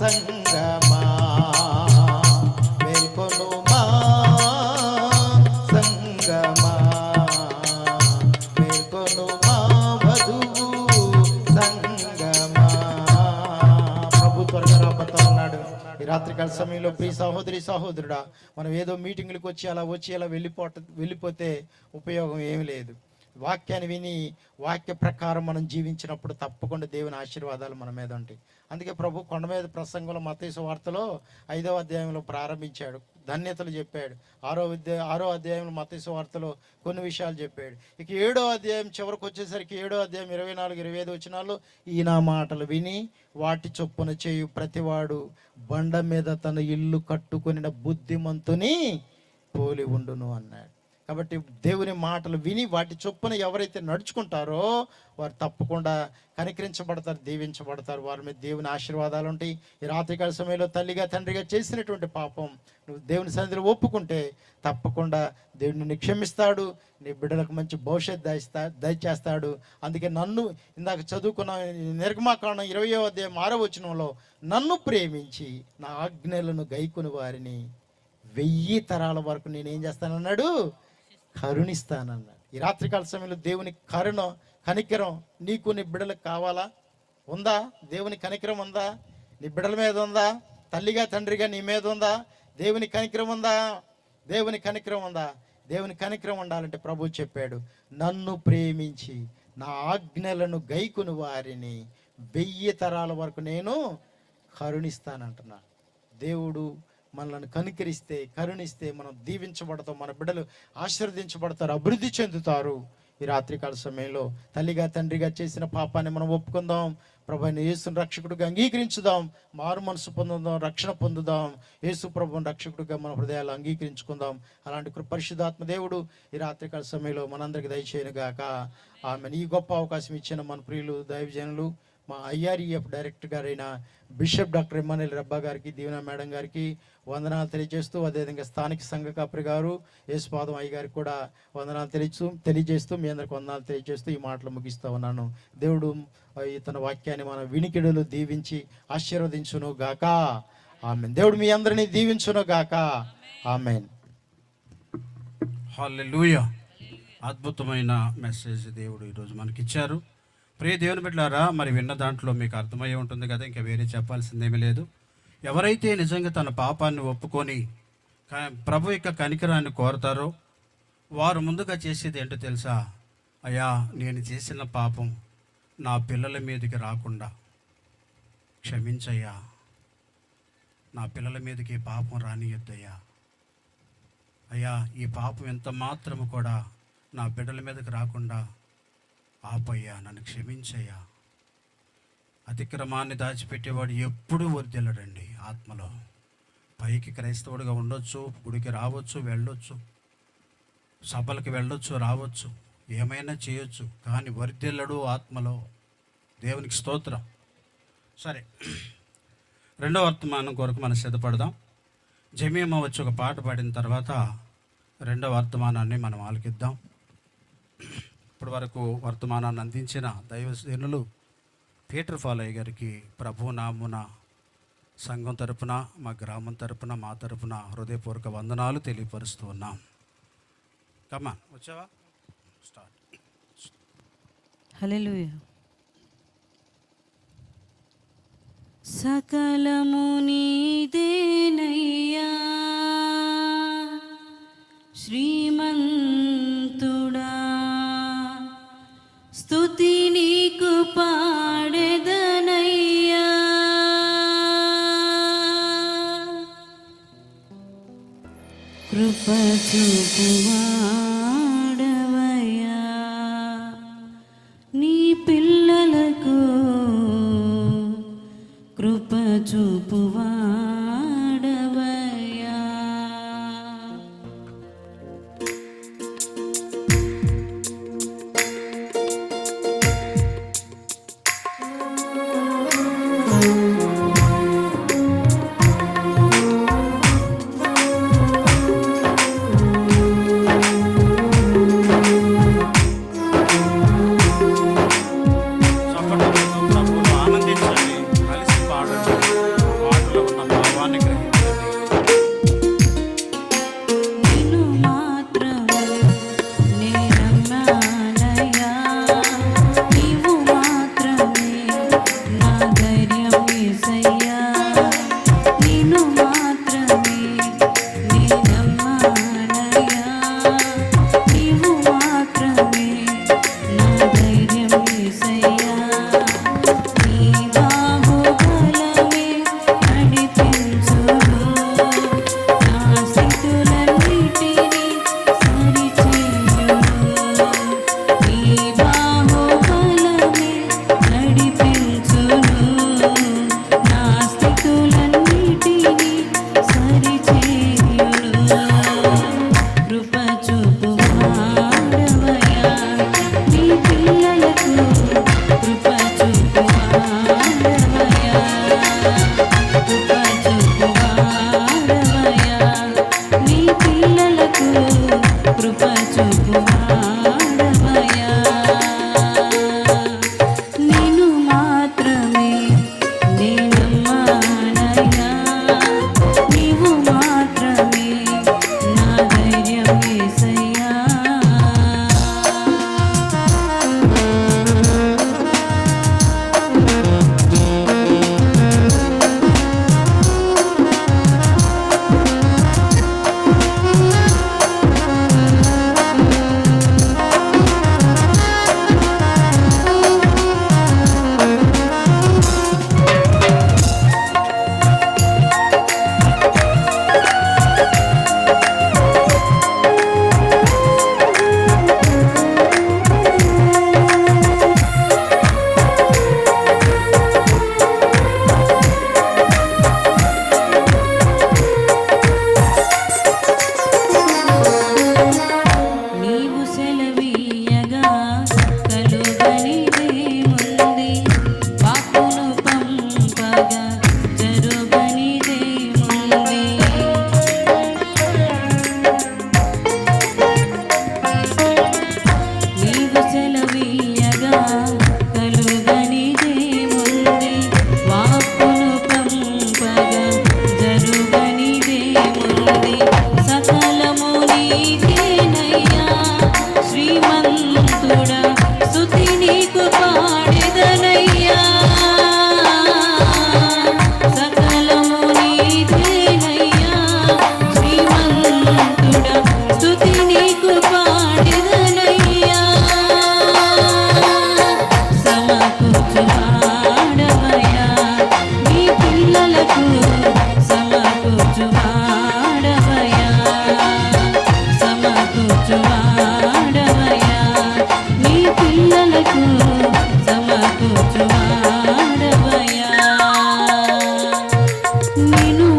సంగమా మేల్కొనుమా సంగమా మేల్కొనుమా వధువు సంగమా. ప్రభు త్వరగా రాబోతా ఉన్నాడు. ఈ రాత్రికాల సమయంలో ప్రియ సహోదరి సహోదరుడా, మనం ఏదో మీటింగులకు వచ్చి అలా వెళ్ళిపోతే ఉపయోగం ఏమి లేదు. వాక్యాన్ని విని వాక్య ప్రకారం మనం జీవించినప్పుడు తప్పకుండా దేవుని ఆశీర్వాదాలు మన మీద ఉంటాయి. అందుకే ప్రభు కొండ మీద ప్రసంగంలో మత్తయి సువార్తలో 5వ అధ్యాయంలో ప్రారంభించాడు, ధన్యతలు చెప్పాడు. 6వ అధ్యాయంలో మత్తయి సువార్తలో కొన్ని విషయాలు చెప్పాడు. ఇక 7వ అధ్యాయం చివరికి వచ్చేసరికి 7వ అధ్యాయం 24-25 వచనాల్లో ఈ నా మాటలు విని వాటి చొప్పున చేయు ప్రతివాడు బండ మీద తన ఇల్లు కట్టుకొనిన బుద్ధిమంతుని పోలి ఉండును అన్నాడు. కాబట్టి దేవుని మాటలు విని వాటి చొప్పున ఎవరైతే నడుచుకుంటారో వారు తప్పకుండా కనికరించబడతారు, దీవించబడతారు. వారి మీద దేవుని ఆశీర్వాదాలు ఉంటాయి. ఈ రాత్రికాల సమయంలో తల్లిగా తండ్రిగా చేసినటువంటి పాపం నువ్వు దేవుని సన్నిధిలో ఒప్పుకుంటే తప్పకుండా దేవుడు నిన్ను క్షమిస్తాడు, నీ బిడ్డలకు మంచి భవిష్యత్ దయచేస్తాడు. అందుకే నన్ను ఇందాక చదువుకున్న నిర్గమాకాండం 20వ అధ్యాయం 6వ వచనంలో నన్ను ప్రేమించి నా ఆజ్ఞలను గైకొని వారిని 1000 తరాల వరకు నేనేం చేస్తానన్నాడు, కరుణిస్తానన్నాడు. ఈ రాత్రికాల సమయంలో దేవుని కనికరం నీకు నీ బిడ్డలకు కావాలా? ఉందా? దేవుని కనికరం ఉందా? నీ బిడ్డల మీద ఉందా? తల్లిగా తండ్రిగా నీ మీద ఉందా? దేవుని కనికరం ఉందా? దేవుని కనికరం ఉందా? దేవుని కనికరం ఉండాలంటే ప్రభు చెప్పాడు, నన్ను ప్రేమించి నా ఆజ్ఞలను గైకుని వారిని 1000 తరాల వరకు నేను కరుణిస్తానంటున్నా. దేవుడు మనల్ని కరుణిస్తే మనం దీవించబడతాం, మన బిడ్డలు ఆశీర్వదించబడతారు, అభివృద్ధి చెందుతారు. ఈ రాత్రికాల సమయంలో తల్లిగా తండ్రిగా చేసిన పాపాన్ని మనం ఒప్పుకుందాం, ప్రభువుని యేసుని రక్షకుడిగా అంగీకరించుదాం, మారు మనసు పొందుదాం, రక్షణ పొందుదాం, యేసు ప్రభువుని రక్షకుడిగా మన హృదయాలు అంగీకరించుకుందాం. అలాంటి పరిశుద్ధాత్మ దేవుడు ఈ రాత్రికాల సమయంలో మనందరికి దయచేయను గాక. ఆమె ఈ గొప్ప అవకాశం ఇచ్చిన మన ప్రియులు దైవజనులు మా IREF డైరెక్టర్ గారైన బిషప్ డాక్టర్ ఎమ్మానుయేల్ రబ్బా గారికి, దీవెన మేడం గారికి వందనాలు తెలియజేస్తూ, అదేవిధంగా స్థానిక సంఘ కాపరి గారు యేసుపాదం అయ్య గారికి కూడా వందనాలు తెలియజేస్తూ మీ అందరికి వందనాలు తెలియజేస్తూ ఈ మాటలు ముగిస్తూ ఉన్నాను. దేవుడు తన వాక్యాన్ని మన వినికిడులు దీవించి ఆశీర్వదించును గాక. ఆమెన్. దేవుడు మీ అందరినీ దీవించును గాక. ఆమెన్. హల్లెలూయా. అద్భుతమైన మెసేజ్ దేవుడు ఈరోజు మనకిచ్చారు. ప్రియ దేవుని బిడ్డలారా, మరి విన్న దాంట్లో మీకు అర్థమయ్యే ఉంటుంది కదా, ఇంకా వేరే చెప్పాల్సిందేమీ లేదు. ఎవరైతే నిజంగా తన పాపాన్ని ఒప్పుకొని ప్రభు యొక్క కనికరాన్ని కోరతారో వారు ముందుగా చేసేది ఏంటో తెలుసా? అయ్యా, నేను చేసిన పాపం నా పిల్లల మీదకి రాకుండా క్షమించయ్యా, నా పిల్లల మీదకి పాపం రానియద్దయ్యా, అయ్యా ఈ పాపం ఎంత మాత్రము కూడా నా బిడ్డల మీదకి రాకుండా ఆపయ్యా, నన్ను క్షమించయ్యా. అతిక్రమాన్ని దాచిపెట్టేవాడు ఎప్పుడూ వర్ధిల్లడండి ఆత్మలో. పైకి క్రైస్తవుడిగా ఉండొచ్చు, గుడికి రావచ్చు, వెళ్ళొచ్చు, సభలకు వెళ్ళొచ్చు, రావచ్చు, ఏమైనా చేయొచ్చు, కానీ వర్ధిల్లడు ఆత్మలో. దేవునికి స్తోత్రం. సరే, రెండవ వర్తమానం కొరకు మనం సిద్ధపడదాం. జమీమా వచ్చి ఒక పాట పాడిన తర్వాత రెండవ వర్తమానాన్ని మనం ఆలకిద్దాం. ఇప్పటి వరకు వర్తమానాన్ని అందించిన దైవజనులు పీటర్ ఫాలయ్య గారికి ప్రభు నామున సంఘం తరపున, మా గ్రామం తరపున, మా తరపున హృదయపూర్వక వందనాలు తెలియపరుస్తూ ఉన్నాం. కమ్మా, వచ్చావా? స్టార్ట్. హల్లెలూయా. సకలము నీదేనయ్యా శ్రీమంతుడా, స్తుతి నీకు పాడెదనయ్యా. కృప చూపువాడవయ్యా, నీ పిల్లలకు కృప చూపువాడవయ్యా.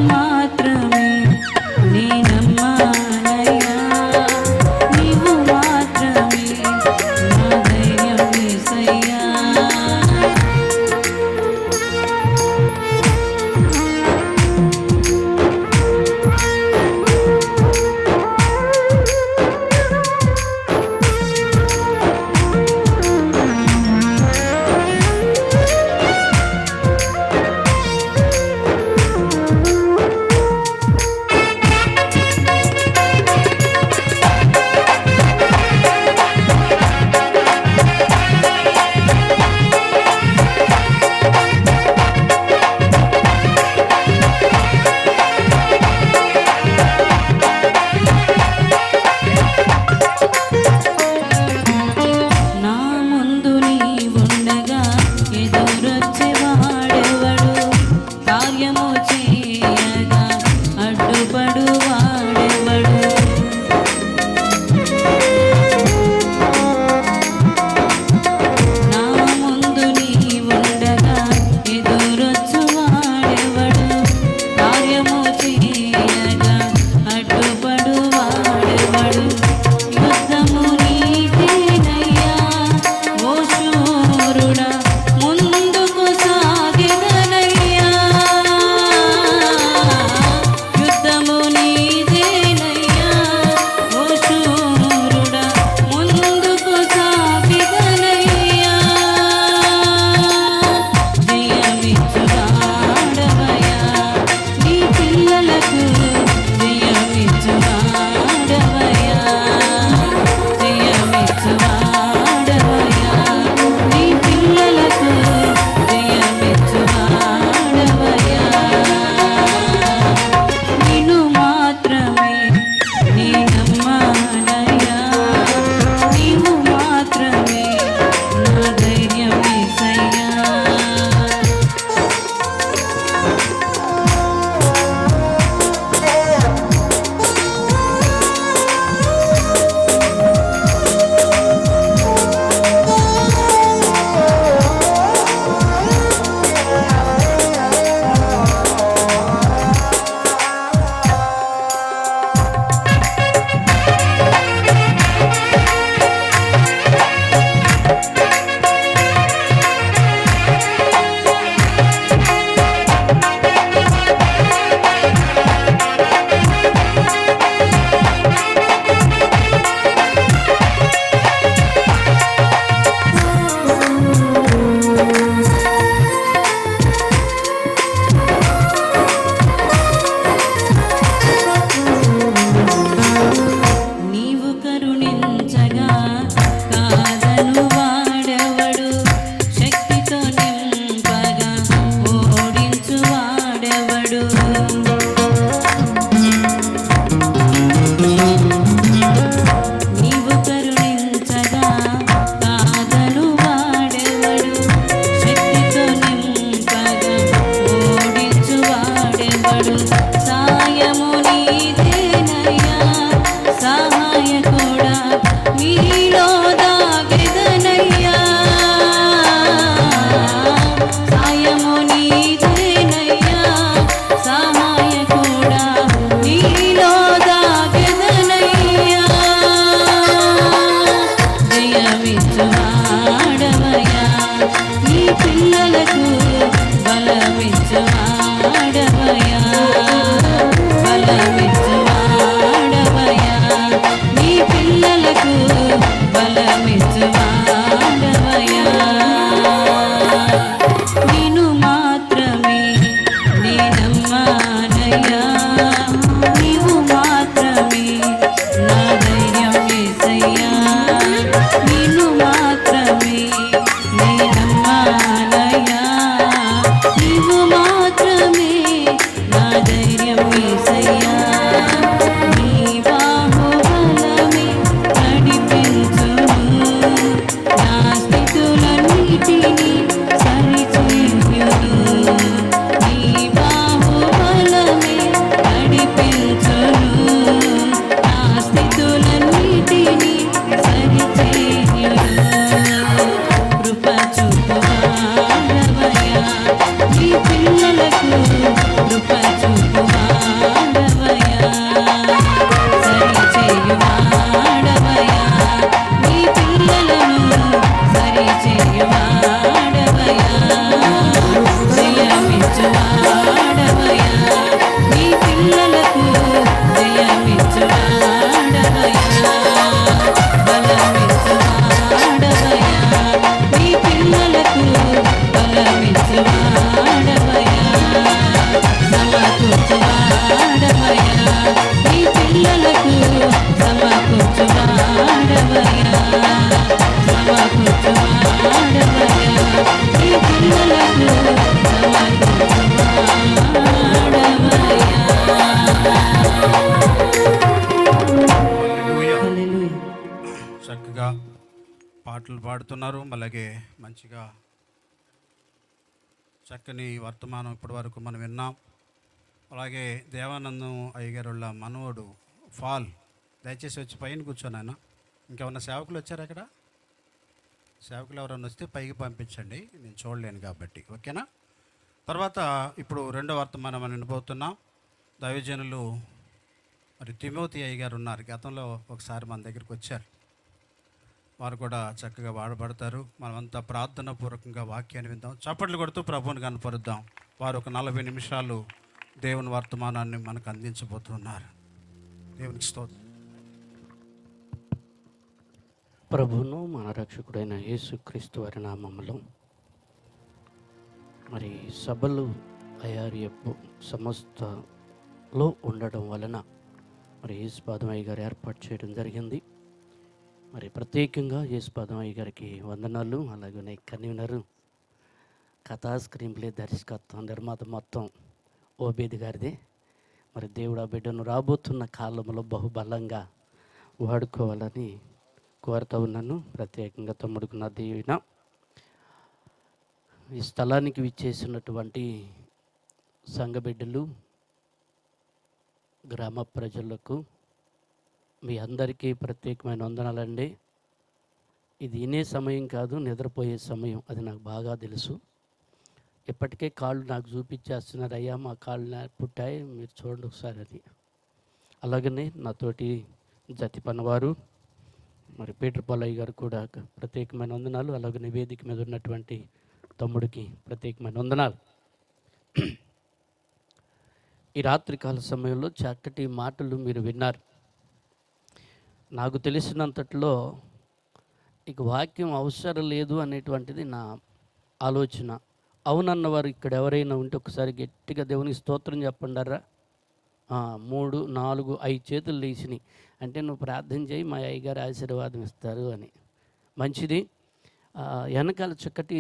మాత్రమే నేనమ్మానయ్యా, నీవు మాత్రమే నా ధైర్యం యేసయ్యా. పాటలు పాడుతున్నారు. అలాగే మంచిగా చక్కని వర్తమానం ఇప్పటి వరకు మనం విన్నాం. అలాగే దేవానందం అయ్యగారు వాళ్ళ మనవడు ఫాల్, దయచేసి వచ్చి పైన కూర్చోనైనా. ఇంకేమన్నా సేవకులు వచ్చారు అక్కడ? సేవకులు ఎవరైనా వస్తే పైకి పంపించండి, నేను చూడలేను కాబట్టి, ఓకేనా? తర్వాత ఇప్పుడు రెండో వర్తమానం మనం వినబోతున్నాం. దైవజనులు మరి తిమోతి అయ్యగారు ఉన్నారు. గతంలో ఒకసారి మన దగ్గరికి వచ్చారు. వారు కూడా చక్కగా వాడబడతారు. మనమంతా ప్రార్థన పూర్వకంగా వాక్యాన్ని విందాం. చప్పట్లు కొడుతూ ప్రభువుని కనపరుద్దాం. వారు ఒక 40 నిమిషాలు దేవుని వర్తమానాన్ని మనకు అందించబోతున్నారు. దేవునికి స్తోత్రం. ప్రభువును మన రక్షకుడైన యేసుక్రీస్తు వారి నామములో మరి సభలు అయారియపు సంస్థలో ఉండడం వలన మరి యేసుపాదం అయ్య గారు ఏర్పాటు చేయడం జరిగింది. మరి ప్రత్యేకంగా యేసుపాదం అయ్య గారికి వందనాలు. అలాగే కన్వీనరు, కథా స్క్రీన్ ప్లే దర్శకత్వం, నిర్మాత మొత్తం ఓబేది గారిది. మరి దేవుడు ఆ బిడ్డను రాబోతున్న కాలంలో బహుబలంగా వాడుకోవాలని కోరుతూ ఉన్నాను. ప్రత్యేకంగా తమ్ముడికి నా దీవెన. ఈ స్థలానికి విచ్చేసినటువంటి సంఘ బిడ్డలు, గ్రామ ప్రజలకు మీ అందరికీ ప్రత్యేకమైన వందనాలండి. ఇది వినే సమయం కాదు, నిద్రపోయే సమయం, అది నాకు బాగా తెలుసు. ఇప్పటికే కాళ్ళు నాకు చూపించేస్తున్నారు, అయ్యా మా కాళ్ళు పుట్టాయి, మీరు చూడండి ఒకసారి అది. అలాగనే నాతోటి జతి పనివారు మరి పీటర్ పొల్లయ్య గారు కూడా ప్రత్యేకమైన వందనాలు. అలాగనే వేదిక మీద ఉన్నటువంటి తమ్ముడికి ప్రత్యేకమైన వందనాలు. ఈ రాత్రికాల సమయంలో చక్కటి మాటలు మీరు విన్నారు. నాకు తెలిసినంతట్లో ఇక వాక్యం అవసరం లేదు అనేటువంటిది నా ఆలోచన. అవునన్నవారు ఇక్కడ ఎవరైనా ఉంటే ఒకసారి గట్టిగా దేవునికి స్తోత్రం చెప్పండారా. 3, 4, 5 చేతులు లేచినాయి అంటే నువ్వు ప్రార్థన చేయి, మా అయ్యగారు ఆశీర్వాదం ఇస్తారు అని. మంచిది. వెనకాల చక్కటి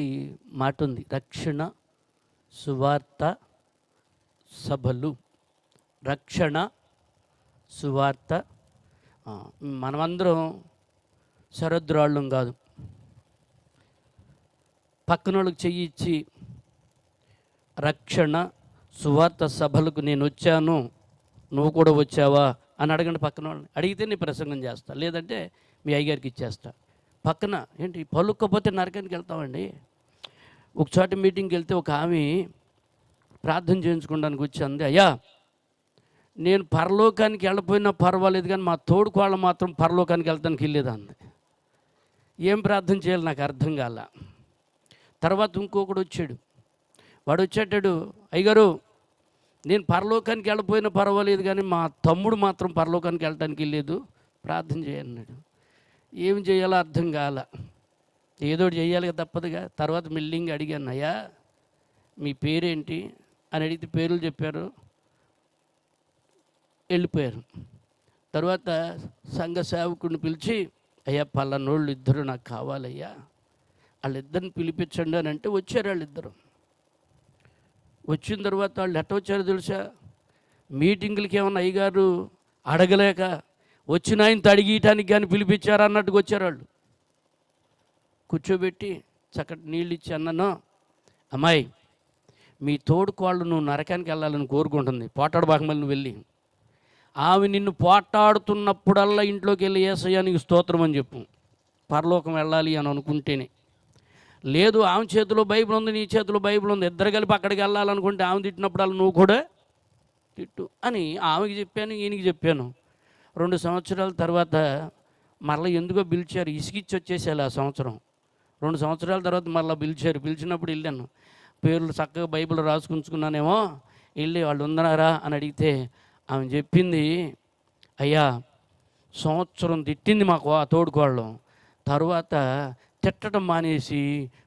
మాట ఉంది, రక్షణ సువార్త సభలు. రక్షణ సువార్త. మనమందరం శరద్రాళ్ళం కాదు. పక్కనోళ్ళకి చెయ్యి ఇచ్చి రక్షణ సువార్త సభలకు నేను వచ్చాను, నువ్వు కూడా వచ్చావా అని అడగండి. పక్కన వాళ్ళని అడిగితే నేను ప్రసంగం చేస్తా, లేదంటే మీ అయ్యగారికి ఇచ్చేస్తా. పక్కన ఏంటి పలుక్కపోతే నరకానికి వెళ్తామండి. ఒకచోట మీటింగ్కి వెళ్తే ఒక ఆమె ప్రార్థన చేయించుకోవడానికి వచ్చి అంది, అయ్యా నేను పరలోకానికి వెళ్ళిపోయినా పర్వాలేదు కానీ మా తోడుకోళ్ళ మాత్రం పరలోకానికి వెళ్తానికి వెళ్ళేది అంది. ఏం ప్రార్థన చేయాలి నాకు అర్థం కాల. తర్వాత ఇంకొకడు వచ్చాడు. వాడు వచ్చేటాడు, అయ్యగారు నేను పరలోకానికి వెళ్ళిపోయినా పర్వాలేదు కానీ మా తమ్ముడు మాత్రం పరలోకానికి వెళ్ళటానికి వెళ్ళలేదు, ప్రార్థన చేయన్నాడు. ఏం చేయాలో అర్థం కాల. ఏదో చేయాలి తప్పదుగా. తర్వాత మిల్లింగ్ అడిగాను, అయ్యా మీ పేరేంటి అని అడిగితే పేర్లు చెప్పారు, వెళ్ళిపోయారు. తర్వాత సంఘ సేవకుడిని పిలిచి, అయ్యా పలానోళ్ళు ఇద్దరు నాకు కావాలయ్యా, వాళ్ళిద్దరిని పిలిపించండి అని అంటే వచ్చారు. వాళ్ళిద్దరు వచ్చిన తర్వాత వాళ్ళు ఎట్ట వచ్చారో తెలుసా, మీటింగులకి ఏమన్నా అయ్యగారు అడగలేక వచ్చిన ఆయనతో అడిగటానికి కానీ పిలిపించారు అన్నట్టుగా వచ్చారు. వాళ్ళు కూర్చోబెట్టి చక్కటి నీళ్ళు ఇచ్చి అన్నాను, అమ్మాయి మీ తోడుకోళ్ళు నువ్వు నరకానికి వెళ్ళాలని కోరుకుంటుంది, పోటాడు బాగమల్ని వెళ్ళి ఆమె నిన్ను పోటాడుతున్నప్పుడల్లా ఇంట్లోకి వెళ్ళి యేసయ్యా నీకు స్తోత్రం అని చెప్పు, పరలోకం వెళ్ళాలి అని అనుకుంటేనే. లేదు ఆమె చేతిలో బైబిల్ ఉంది, నీ చేతిలో బైబిల్ ఉంది, ఇద్దరు కలిపి అక్కడికి వెళ్ళాలనుకుంటే ఆమె తిట్టినప్పుడల్లా నువ్వు కూడా తిట్టు అని ఆమెకి చెప్పాను, ఈయనకి చెప్పాను. 2 సంవత్సరాల తర్వాత మళ్ళీ ఎందుకో పిలిచారు, ఇసుకిచ్చి వచ్చేసేయాలి ఆ సంవత్సరం. 2 సంవత్సరాల తర్వాత మళ్ళీ పిలిచారు. పిలిచినప్పుడు వెళ్ళాను, పేర్లు చక్కగా బైబిల్ రాసుకుంచుకున్నానేమో. వెళ్ళి వాళ్ళు ఉన్నారా అని అడిగితే ఆమె చెప్పింది, అయ్యా సంవత్సరం తిట్టింది మాకు ఆ తోడుకోళ్ళం, తర్వాత తిట్టడం మానేసి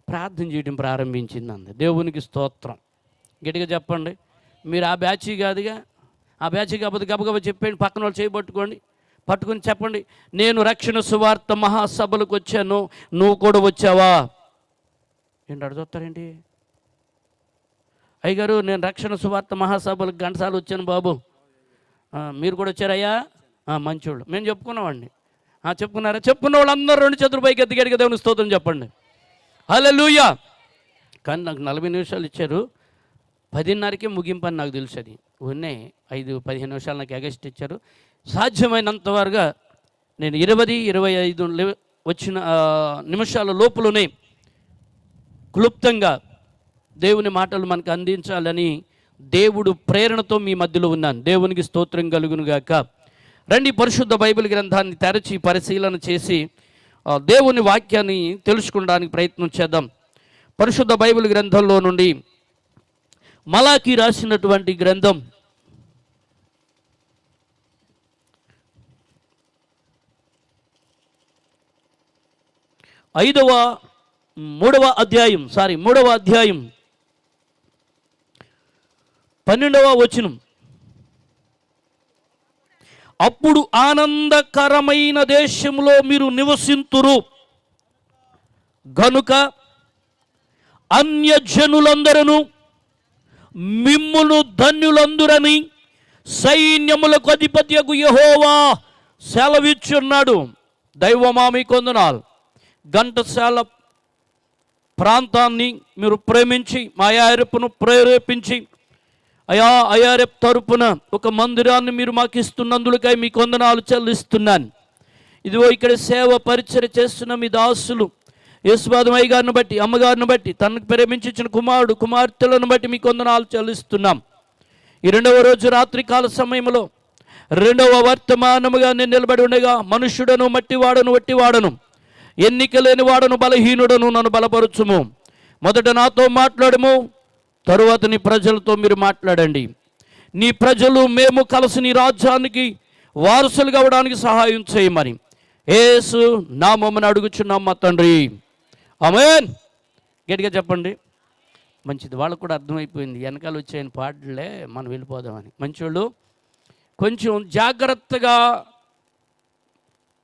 ప్రార్థన చేయడం ప్రారంభించింది అంది. దేవునికి స్తోత్రం. గట్టిగా చెప్పండి. మీరు ఆ బ్యాచీ కాదుగా, ఆ బ్యాచీ కాకపోతే గబగబా చెప్పండి, పక్కన వాళ్ళు చేయబట్టుకోండి, పట్టుకుని చెప్పండి, నేను రక్షణ సువార్త మహాసభలకు వచ్చాను, నువ్వు కూడా వచ్చావా? ఏంటి అడుగుతారేంటి? అయ్యగారు నేను రక్షణ సువార్త మహాసభలకు గంటసార్లు వచ్చాను బాబు, మీరు కూడా వచ్చారయ్యా, మంచోళ్ళు. మేము చెప్పుకున్నామండి. చెప్పుకున్నారా? చెప్పుకున్న వాళ్ళందరూ 2 చేతులు పైకి ఎత్తి గట్టిగా దేవుని స్తోత్రం చెప్పండి. హల్లెలూయా. కానీ నాకు 40 నిమిషాలు ఇచ్చారు. 10:30కే ముగింపు అని నాకు తెలుసు. అది ఉన్నాయి 5-15 నిమిషాలు నాకు ఎగస్ట్ ఇచ్చారు. సాధ్యమైనంత వరగా నేను 20-25 వచ్చిన నిమిషాల లోపులోనే క్లుప్తంగా దేవుని మాటలు మనకు అందించాలని దేవుడు ప్రేరణతో మీ మధ్యలో ఉన్నాను. దేవునికి స్తోత్రం కలుగును గాక. రండి, పరిశుద్ధ బైబిల్ గ్రంథాన్ని తెరచి పరిశీలన చేసి దేవుని వాక్యాన్ని తెలుసుకోవడానికి ప్రయత్నం చేద్దాం. పరిశుద్ధ బైబిల్ గ్రంథంలో నుండి మలాకి రాసినటువంటి గ్రంథం 3వ అధ్యాయం 12వ వచనం. అప్పుడు ఆనందకరమైన దేశంలో మీరు నివసింతురు గనుక అన్యజనులందరూ మిమ్మును ధన్యులందురని సైన్యములకు అధిపత్యకు యెహోవా సెలవిచ్చున్నాడు. దైవమా మీకు వందనాలు. ఘంటసాల ప్రాంతాన్ని మీరు ప్రేమించి మా అయ్యారెప్పును ప్రేరేపించి అయ్యారెప్ తరపున ఒక మందిరాన్ని మీరు మాకు ఇస్తున్నందుకై మీకు వందనాలు చెల్లిస్తున్నాను. ఇదిగో ఇక్కడ సేవ పరిచర్య చేస్తున్న మీ దాసులు యేసుబాదమయ్య గారిని బట్టి, అమ్మగారిని బట్టి, తనకు ప్రేమించిన కుమారుడు కుమార్తెలను బట్టి మీకు వందనాలు చెల్లిస్తున్నాం. ఈ 2వ రోజు రాత్రికాల సమయంలో 2వ వర్తమానముగా నేను నిలబడి ఉండగా, మనుష్యుడను మట్టివాడను వట్టివాడను, ఎన్నిక లేని వాడను బలహీనుడను నన్ను బలపరచుము. మొదట నాతో మాట్లాడము, తరువాత నీ ప్రజలతో మీరు మాట్లాడండి. నీ ప్రజలు మేము కలిసి నీ రాజ్యానికి వారసులుగా అవడానికి సహాయం చేయమని యేసు నామమున అడుగుచున్నాం మా తండ్రి, ఆమేన్. గట్టిగా చెప్పండి. మంచిది. వాళ్ళకు కూడా అర్థమైపోయింది వెనకాల వచ్చాయని పాటలే మనం వెళ్ళిపోదామని. మంచోళ్ళు కొంచెం జాగ్రత్తగా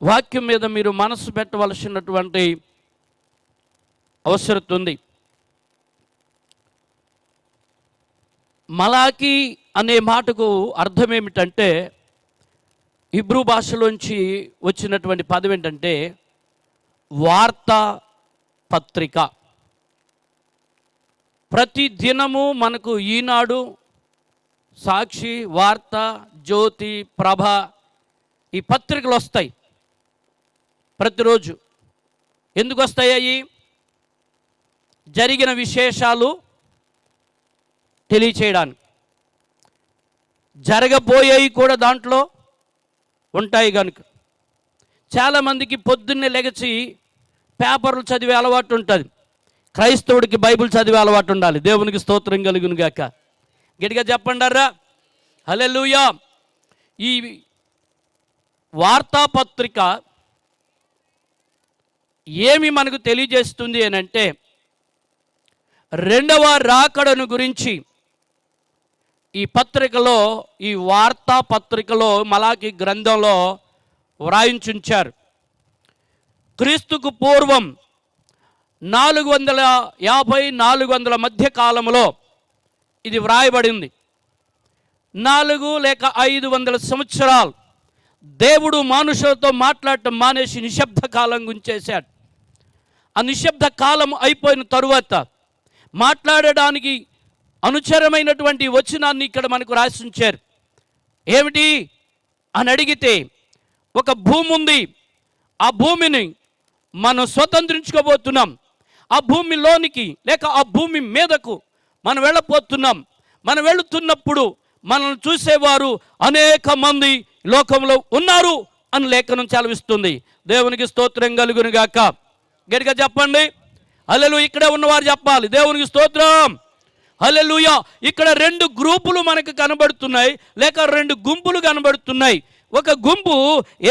వాక్యం మీద మీరు మనసు పెట్టవలసినటువంటి అవసరం ఉంది. మలాకి అనే మాటకు అర్థం ఏమిటంటే, హిబ్రూ భాషలోంచి వచ్చినటువంటి పదం ఏంటంటే వార్తా పత్రిక. ప్రతి దినము మనకు ఈనాడు, సాక్షి, వార్త, జ్యోతి, ప్రభ ఈ పత్రికలు వస్తాయి ప్రతిరోజు. ఎందుకు వస్తాయి? జరిగిన విశేషాలు తెలియచేయడానికి. జరగబోయేవి కూడా దాంట్లో ఉంటాయి కనుక. చాలామందికి పొద్దున్నే లెగచి పేపర్లు చదివే అలవాటు ఉంటుంది. క్రైస్తవుడికి బైబిల్ చదివే అలవాటు ఉండాలి. దేవునికి స్తోత్రం కలుగును గాక. గట్టిగా చెప్పండారా హల్లెలూయా. ఈ వార్తాపత్రిక ఏమి మనకు తెలియజేస్తుంది అని అంటే, 2వ రాకడను గురించి ఈ పత్రికలో, ఈ వార్తాపత్రికలో మలాకి గ్రంథంలో వ్రాయించుంచారు. క్రీస్తుకు పూర్వం 450-400 మధ్య కాలంలో ఇది వ్రాయబడింది. 4 లేక 500 సంవత్సరాలు దేవుడు మనుషులతో మాట్లాడటం మానేసి నిశ్శబ్ద కాలం గుంచేశాడు. ఆ నిశ్శబ్ద కాలం అయిపోయిన తరువాత మాట్లాడడానికి అనుచరమైనటువంటి వచనాన్ని ఇక్కడ మనకు రాసి ఉంచారు. ఏమిటి అని అడిగితే, ఒక భూమి ఉంది, ఆ భూమిని మనం స్వతంత్రించుకోబోతున్నాం. ఆ భూమిలోనికి లేక ఆ భూమి మీదకు మనం వెళ్ళబోతున్నాం. మనం వెళుతున్నప్పుడు మనల్ని చూసేవారు అనేక మంది లోకంలో ఉన్నారు అని లేఖనం చదివిస్తుంది. దేవునికి స్తోత్రం కలుగును గాక. గట్టిగా చెప్పండి హల్లెలూయా. ఇక్కడే ఉన్నవారు చెప్పాలి దేవునికి స్తోత్రం హల్లెలూయా. ఇక్కడ 2 గ్రూపులు మనకు కనబడుతున్నాయి, లేక 2 గుంపులు కనబడుతున్నాయి. ఒక గుంపు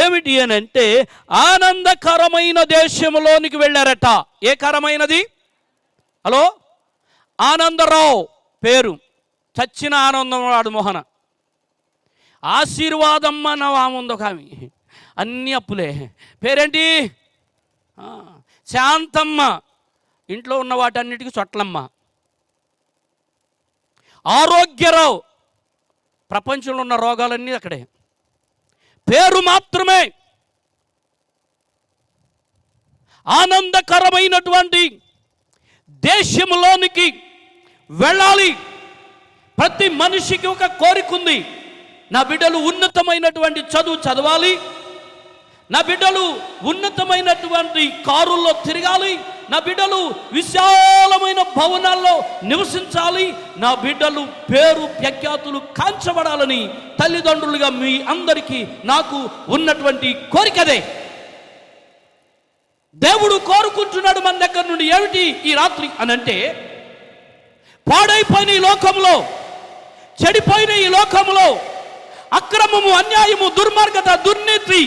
ఏమిటి అని అంటే, ఆనందకరమైన దేశంలోనికి వెళ్ళారట. ఏ కరమైనది? హలో, ఆనందరావు పేరు, చచ్చిన ఆనందం వాడు మోహన. ఆశీర్వాదమ్మ నా ఆమె ఒక ఆమె, అన్ని అప్పులే. పేరేంటి? శాంతమ్మ, ఇంట్లో ఉన్న వాటన్నిటికీ చొట్లమ్మ. ఆరోగ్యరావు, ప్రపంచంలో ఉన్న రోగాలన్నీ అక్కడే. పేరు మాత్రమే. ఆనందకరమైనటువంటి దేశంలోనికి వెళ్ళాలి. ప్రతి మనిషికి ఒక కోరిక ఉంది. నా బిడ్డలు ఉన్నతమైనటువంటి చదువు చదవాలి, నా బిడ్డలు ఉన్నతమైనటువంటి కారుల్లో తిరగాలి, నా బిడ్డలు విశాలమైన భవనాల్లో నివసించాలి, నా బిడ్డలు పేరు ప్రఖ్యాతులు కాంచబడాలని తల్లిదండ్రులుగా మీ అందరికీ నాకు ఉన్నటువంటి కోరికదే. దేవుడు కోరుకుంటున్నాడు మన దగ్గర నుండి ఏమిటి ఈ రాత్రి అనంటే, పాడైపోయిన ఈ లోకంలో, చెడిపోయిన ఈ లోకంలో, అక్రమము, అన్యాయము, దుర్మార్గత, దుర్నీతి,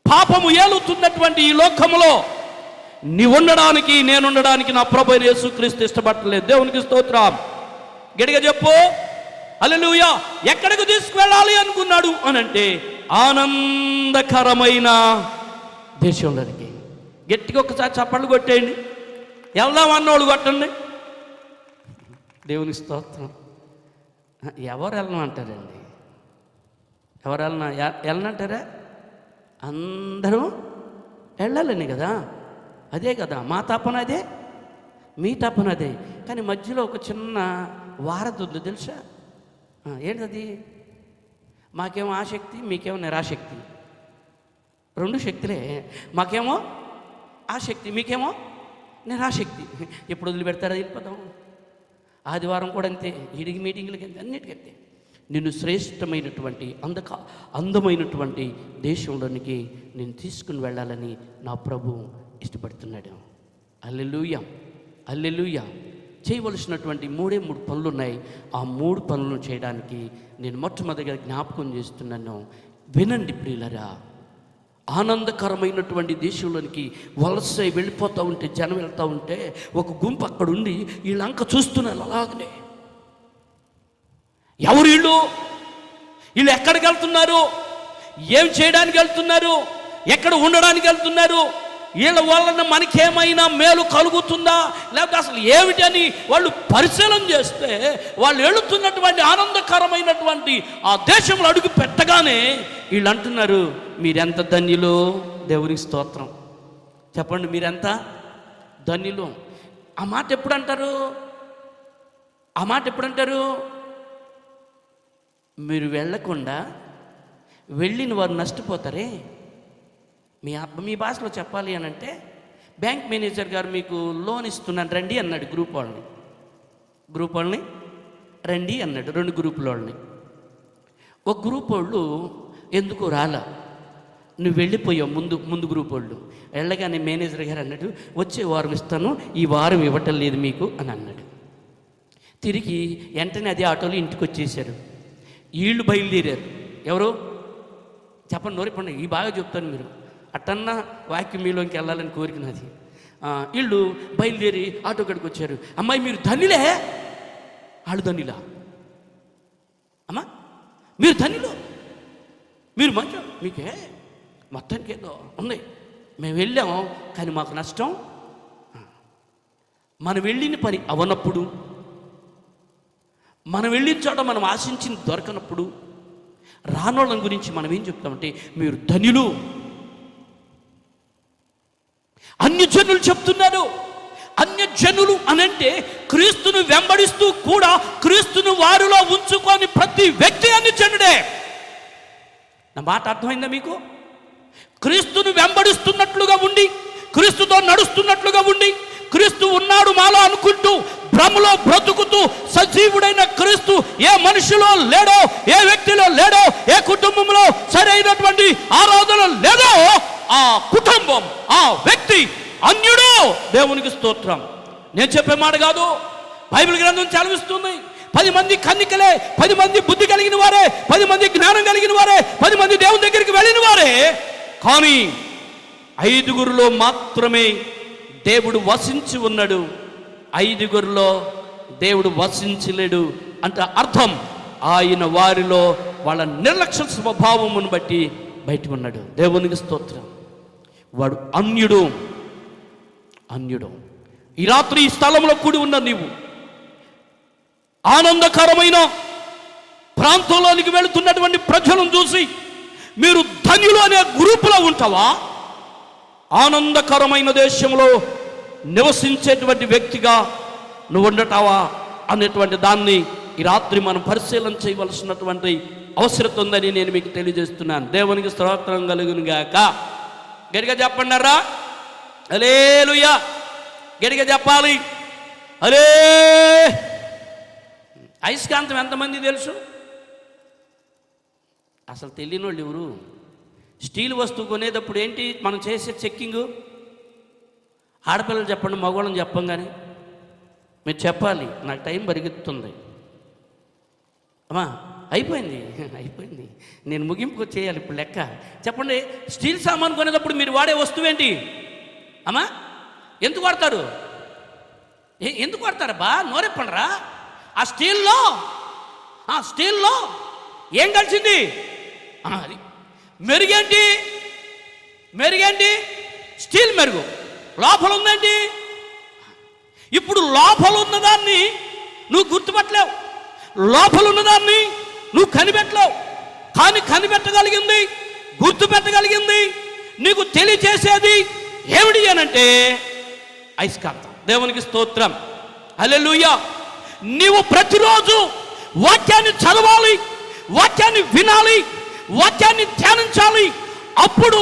పాపము ఏలుతున్నటువంటి ఈ లోకంలో నీవుండడానికి, నేనుండడానికి నా ప్రభు అయిన యేసుక్రీస్తు ఇష్టపడలేదు. దేవునికి స్తోత్రం. గట్టిగా చెప్పు హల్లెలూయా. ఎక్కడికి తీసుకువెళ్ళాలి అనుకున్నాడు అనంటే, ఆనందకరమైన దేశంలోనికి. గట్టిగా ఒకసారి చప్పట్లు కొట్టేయండి. వెళ్దాం అన్నోళ్ళు కొట్టండి. దేవునికి స్తోత్రం. ఎవరు వెళ్ళమంటారండి? ఎవరు వెళ్ళనంటారా? అందరూ వెళ్ళాలని కదా, అదే కదా మా తపన, అదే మీ తపన, అదే. కానీ మధ్యలో ఒక చిన్న వారధి ఉంది తెలుసా? ఏంటది? మాకేమో ఆసక్తి, మీకేమో నిరాశక్తి. రెండు శక్తులే. మాకేమో ఆసక్తి, మీకేమో నిరాశక్తి. ఎప్పుడు వదిలిపెడతారా? వెళ్ళిపోతాం. ఆదివారం కూడా అంతే, ఈడికి మీటింగ్లకి అంతే, అన్నిటికంతే. నిన్ను శ్రేష్టమైనటువంటి అందమైనటువంటి దేశంలోనికి నేను తీసుకుని వెళ్ళాలని నా ప్రభు ఇష్టపడుతున్నాడు. హల్లెలూయా, హల్లెలూయా. చేయవలసినటువంటి 3 పనులు ఉన్నాయి. ఆ 3 పనులను చేయడానికి నేను మొట్టమొదటిగా జ్ఞాపకం చేస్తున్నాను. వినండి ప్రియులరా. ఆనందకరమైనటువంటి దేశంలోనికి వలస వెళ్ళిపోతూ ఉంటే, జనం వెళ్తూ ఉంటే, ఒక గుంపు అక్కడ ఉండి వీళ్ళంక చూస్తున్నారు అలాగనే. ఎవరు వీళ్ళు? వీళ్ళు ఎక్కడికి వెళ్తున్నారు? ఏం చేయడానికి వెళ్తున్నారు? ఎక్కడ ఉండడానికి వెళ్తున్నారు? వీళ్ళ వలన మనకేమైనా మేలు కలుగుతుందా, లేకపోతే అసలు ఏమిటి అని వాళ్ళు పరిశీలన చేస్తే, వాళ్ళు వెళుతున్నటువంటి ఆనందకరమైనటువంటి ఆ దేశంలో అడుగు పెట్టగానే వీళ్ళు అంటున్నారు, మీరెంత ధన్యులు. దేవునికి స్తోత్రం. చెప్పండి, మీరెంత ధన్యులు. ఆ మాట ఎప్పుడు అంటారు? ఆ మాట ఎప్పుడు అంటారు? మీరు వెళ్ళకుండా వెళ్ళిన వారు నష్టపోతారే. మీ భాషలో చెప్పాలి అని అంటే, బ్యాంక్ మేనేజర్ గారు మీకు లోన్ ఇస్తున్నాను రండి అన్నాడు గ్రూప్ వాళ్ళని రండి అన్నాడు. 2 గ్రూపుల వాళ్ళని. ఒక గ్రూప్ వాళ్ళు ఎందుకు రాలా, నువ్వు వెళ్ళిపోయావు. ముందు గ్రూప్ వాళ్ళు వెళ్ళగానే మేనేజర్ గారు అన్నాడు, వచ్చే వారం ఇస్తాను, ఈ వారం ఇవ్వటం లేదు మీకు అని అన్నాడు. తిరిగి వెంటనే అదే ఆటోలో ఇంటికి వచ్చేసారు. వీళ్ళు బయలుదేరారు. ఎవరు చెప్పండి, నోరిపండి. ఈ బాగా చెప్తాను, మీరు అట్టన్నా వాక్యం మీలోకి వెళ్ళాలని కోరిక నాది. వీళ్ళు బయలుదేరి ఆటో కాడికి వచ్చారు. అమ్మాయి మీరు ధనిలే. వాళ్ళు ధనిలా? అమ్మా మీరు ధనిలో, మీరు మంచి, మీకే మొత్తానికి ఏదో ఉంది. మేము వెళ్ళాము కానీ మాకు నష్టం. మనం వెళ్ళిన పని అవనప్పుడు, మనం వెళ్ళిన చోట మనం ఆశించింది దొరకనప్పుడు, రానోళ్ళని గురించి మనం ఏం చెప్తామంటే మీరు ధన్యులు. అన్యజనులు చెప్తున్నారు. అన్యజనులు అనంటే క్రీస్తును వెంబడిస్తూ కూడా క్రీస్తును వారిలో ఉంచుకొని ప్రతి వ్యక్తి అన్యజనుడే. నా మాట అర్థమైందా మీకు? క్రీస్తును వెంబడిస్తున్నట్లుగా ఉండి, క్రీస్తుతో నడుస్తున్నట్లుగా ఉండి, క్రీస్తు ఉన్నాడు మాలో అనుకుంటూ భ్రమలో బ్రతుకుతూ సజీవుడైన క్రీస్తు ఏ మనిషిలో లేడో, ఏ వ్యక్తిలో లేడో, ఏ కుటుంబంలో సరైనటువంటి ఆరాధన లేదో, ఆ కుటుంబం, ఆ వ్యక్తి అన్యుడు. దేవునికి స్తోత్రం. నేను చెప్పే మాట కాదు, బైబిల్ గ్రంథం చదివిస్తుంది. 10 మంది కన్నికలే, 10 మంది బుద్ధి కలిగిన వారే, 10 మంది జ్ఞానం కలిగిన వారే, 10 మంది దేవుని దగ్గరికి వెళ్ళిన వారే. కానీ 5గురిలో మాత్రమే దేవుడు వసించి ఉన్నాడు. 5గురిలో దేవుడు వసించలేడు అంటే అర్థం, ఆయన వారిలో వాళ్ళ నిర్లక్ష్య స్వభావమును బట్టి బయట ఉన్నాడు. దేవునికి స్తోత్రం. వాడు అన్యుడు. ఈ రాత్రి ఈ స్థలంలో కూడి ఉన్న నీవు ఆనందకరమైన ప్రాంతంలోనికి వెళుతున్నటువంటి ప్రజలను చూసి మీరు ధన్యులు అనే గ్రూపులో ఉంటావా? ఆనందకరమైన దేశంలో నివసించేటువంటి వ్యక్తిగా నువ్వు ఉండటావా అనేటువంటి దాన్ని ఈ రాత్రి మనం పరిశీలన చేయవలసినటువంటి అవసరం ఉందని నేను మీకు తెలియజేస్తున్నాను. దేవునికి స్తోత్రం కలుగును గాక. గట్టిగా చెప్పండారా హల్లెలూయా, గట్టిగా చెప్పాలి. అరే అయస్కాంతం ఎంతమంది తెలుసు? అసలు తెలియని వాళ్ళు ఎవరు? స్టీల్ వస్తువు కొనేటప్పుడు ఏంటి మనం చేసే చెక్కింగు? ఆడపిల్లలు చెప్పండి, మగవాళ్ళని చెప్పం. కానీ మీరు చెప్పాలి, నాకు టైం పరిగెత్తుతుంది. అమ్మా అయిపోయింది, నేను ముగింపు చేయాలి ఇప్పుడు. లెక్క చెప్పండి, స్టీల్ సామాన్ కొనేటప్పుడు మీరు వాడే వస్తువు ఏంటి అమ్మా? ఎందుకు వాడతారు? ఎందుకు వాడతారబ్బా? నోరెప్పండిరా. ఆ స్టీల్లో ఏం కలిసింది? అది మెరుగేంటి? స్టీల్ మెరుగు. లోపల ఉందేంటి? ఇప్పుడు లోపల ఉన్నదాన్ని నువ్వు గుర్తుపట్టలేవు, లోపల ఉన్నదాన్ని నువ్వు కనిపెట్టలేవు. కానీ కనిపెట్టగలిగింది, గుర్తుపెట్టగలిగింది, నీకు తెలియచేసేది ఏమిటి అనంటే అయస్కాంతం. దేవునికి స్తోత్రం, హల్లెలూయా. నీవు ప్రతిరోజు వాక్యాన్ని చదవాలి, వాక్యాన్ని వినాలి, వాక్యాన్ని ధ్యానించాలి. అప్పుడు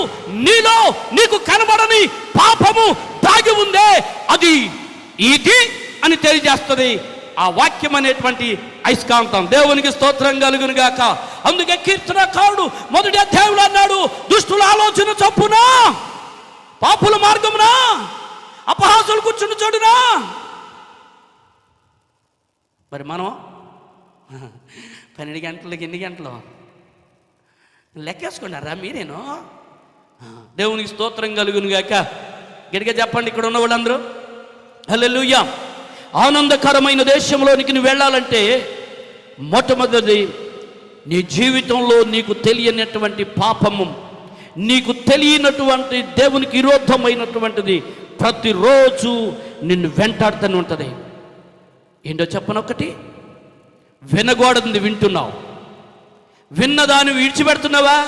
నీకు కనబడని పాపము దాగి ఉందే అది ఇది అని తెలియజేస్తుంది ఆ వాక్యం అనేటువంటి అయస్కాంతం. దేవునికి స్తోత్రం కలుగును గాక. అందుకే కీర్తనకారుడు మొదటి అధ్యాయంలో అన్నాడు, దుష్టుల ఆలోచన చొప్పున, పాపుల మార్గమున, అపహాసులు కూర్చున్న చోటునా. మరి మనం 12 గంటలకి ఎన్ని గంటలు లెక్కేసుకున్నారా మీరేను? దేవునికి స్తోత్రం కలుగును గాక. గట్టిగా చెప్పండి ఇక్కడ ఉన్న వాళ్ళందరూ హల్లెలూయా. ఆనందకరమైన దేశంలోనికి నువ్వు వెళ్ళాలంటే మొట్టమొదటిది నీ జీవితంలో నీకు తెలియనటువంటి పాపము, నీకు తెలియనటువంటి దేవునికి విరోధమైనటువంటిది ప్రతిరోజు నిన్ను వెంటాడుతూనే ఉంటుంది. ఏంటో చెప్పనొక్కటి, వినకూడదు వింటున్నావు, విన్నదాన్ని విడిచిపెడుతున్నావా?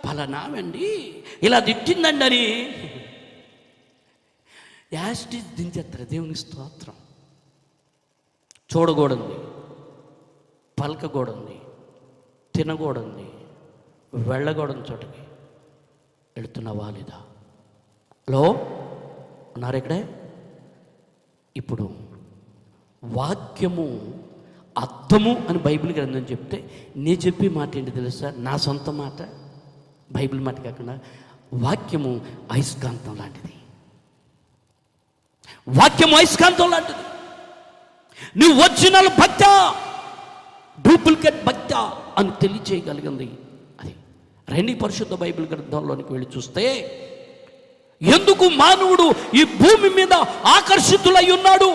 పలానావండి ఇలా తిట్టిందండి అని యాస్టిస్ దించేస్తారు. దేవుని స్తోత్రం. చూడకూడదు, పలకకూడదు, తినకూడదు, వెళ్ళకూడదు చోటకి వెళుతున్నావా లేదా? హలో ఉన్నారు ఇక్కడే? ఇప్పుడు వాక్యము అర్థము అని బైబిల్ గ్రంథం చెప్తే నేను చెప్పే మాట ఏంటి తెలుసా? నా సొంత మాట, బైబిల్ మాట కాకుండా వాక్యము అయస్కాంతం లాంటిది. వాక్యము అయస్కాంతం లాంటిది. నువ్వు ఒరిజినల్ భక్త, డూప్లికేట్ భక్త అని తెలియచేయగలిగింది అది. రెండు పరిశుద్ధ బైబిల్ గ్రంథంలోనికి వెళ్ళి చూస్తే ఎందుకు మానవుడు ఈ భూమి మీద ఆకర్షితులై ఉన్నాడు,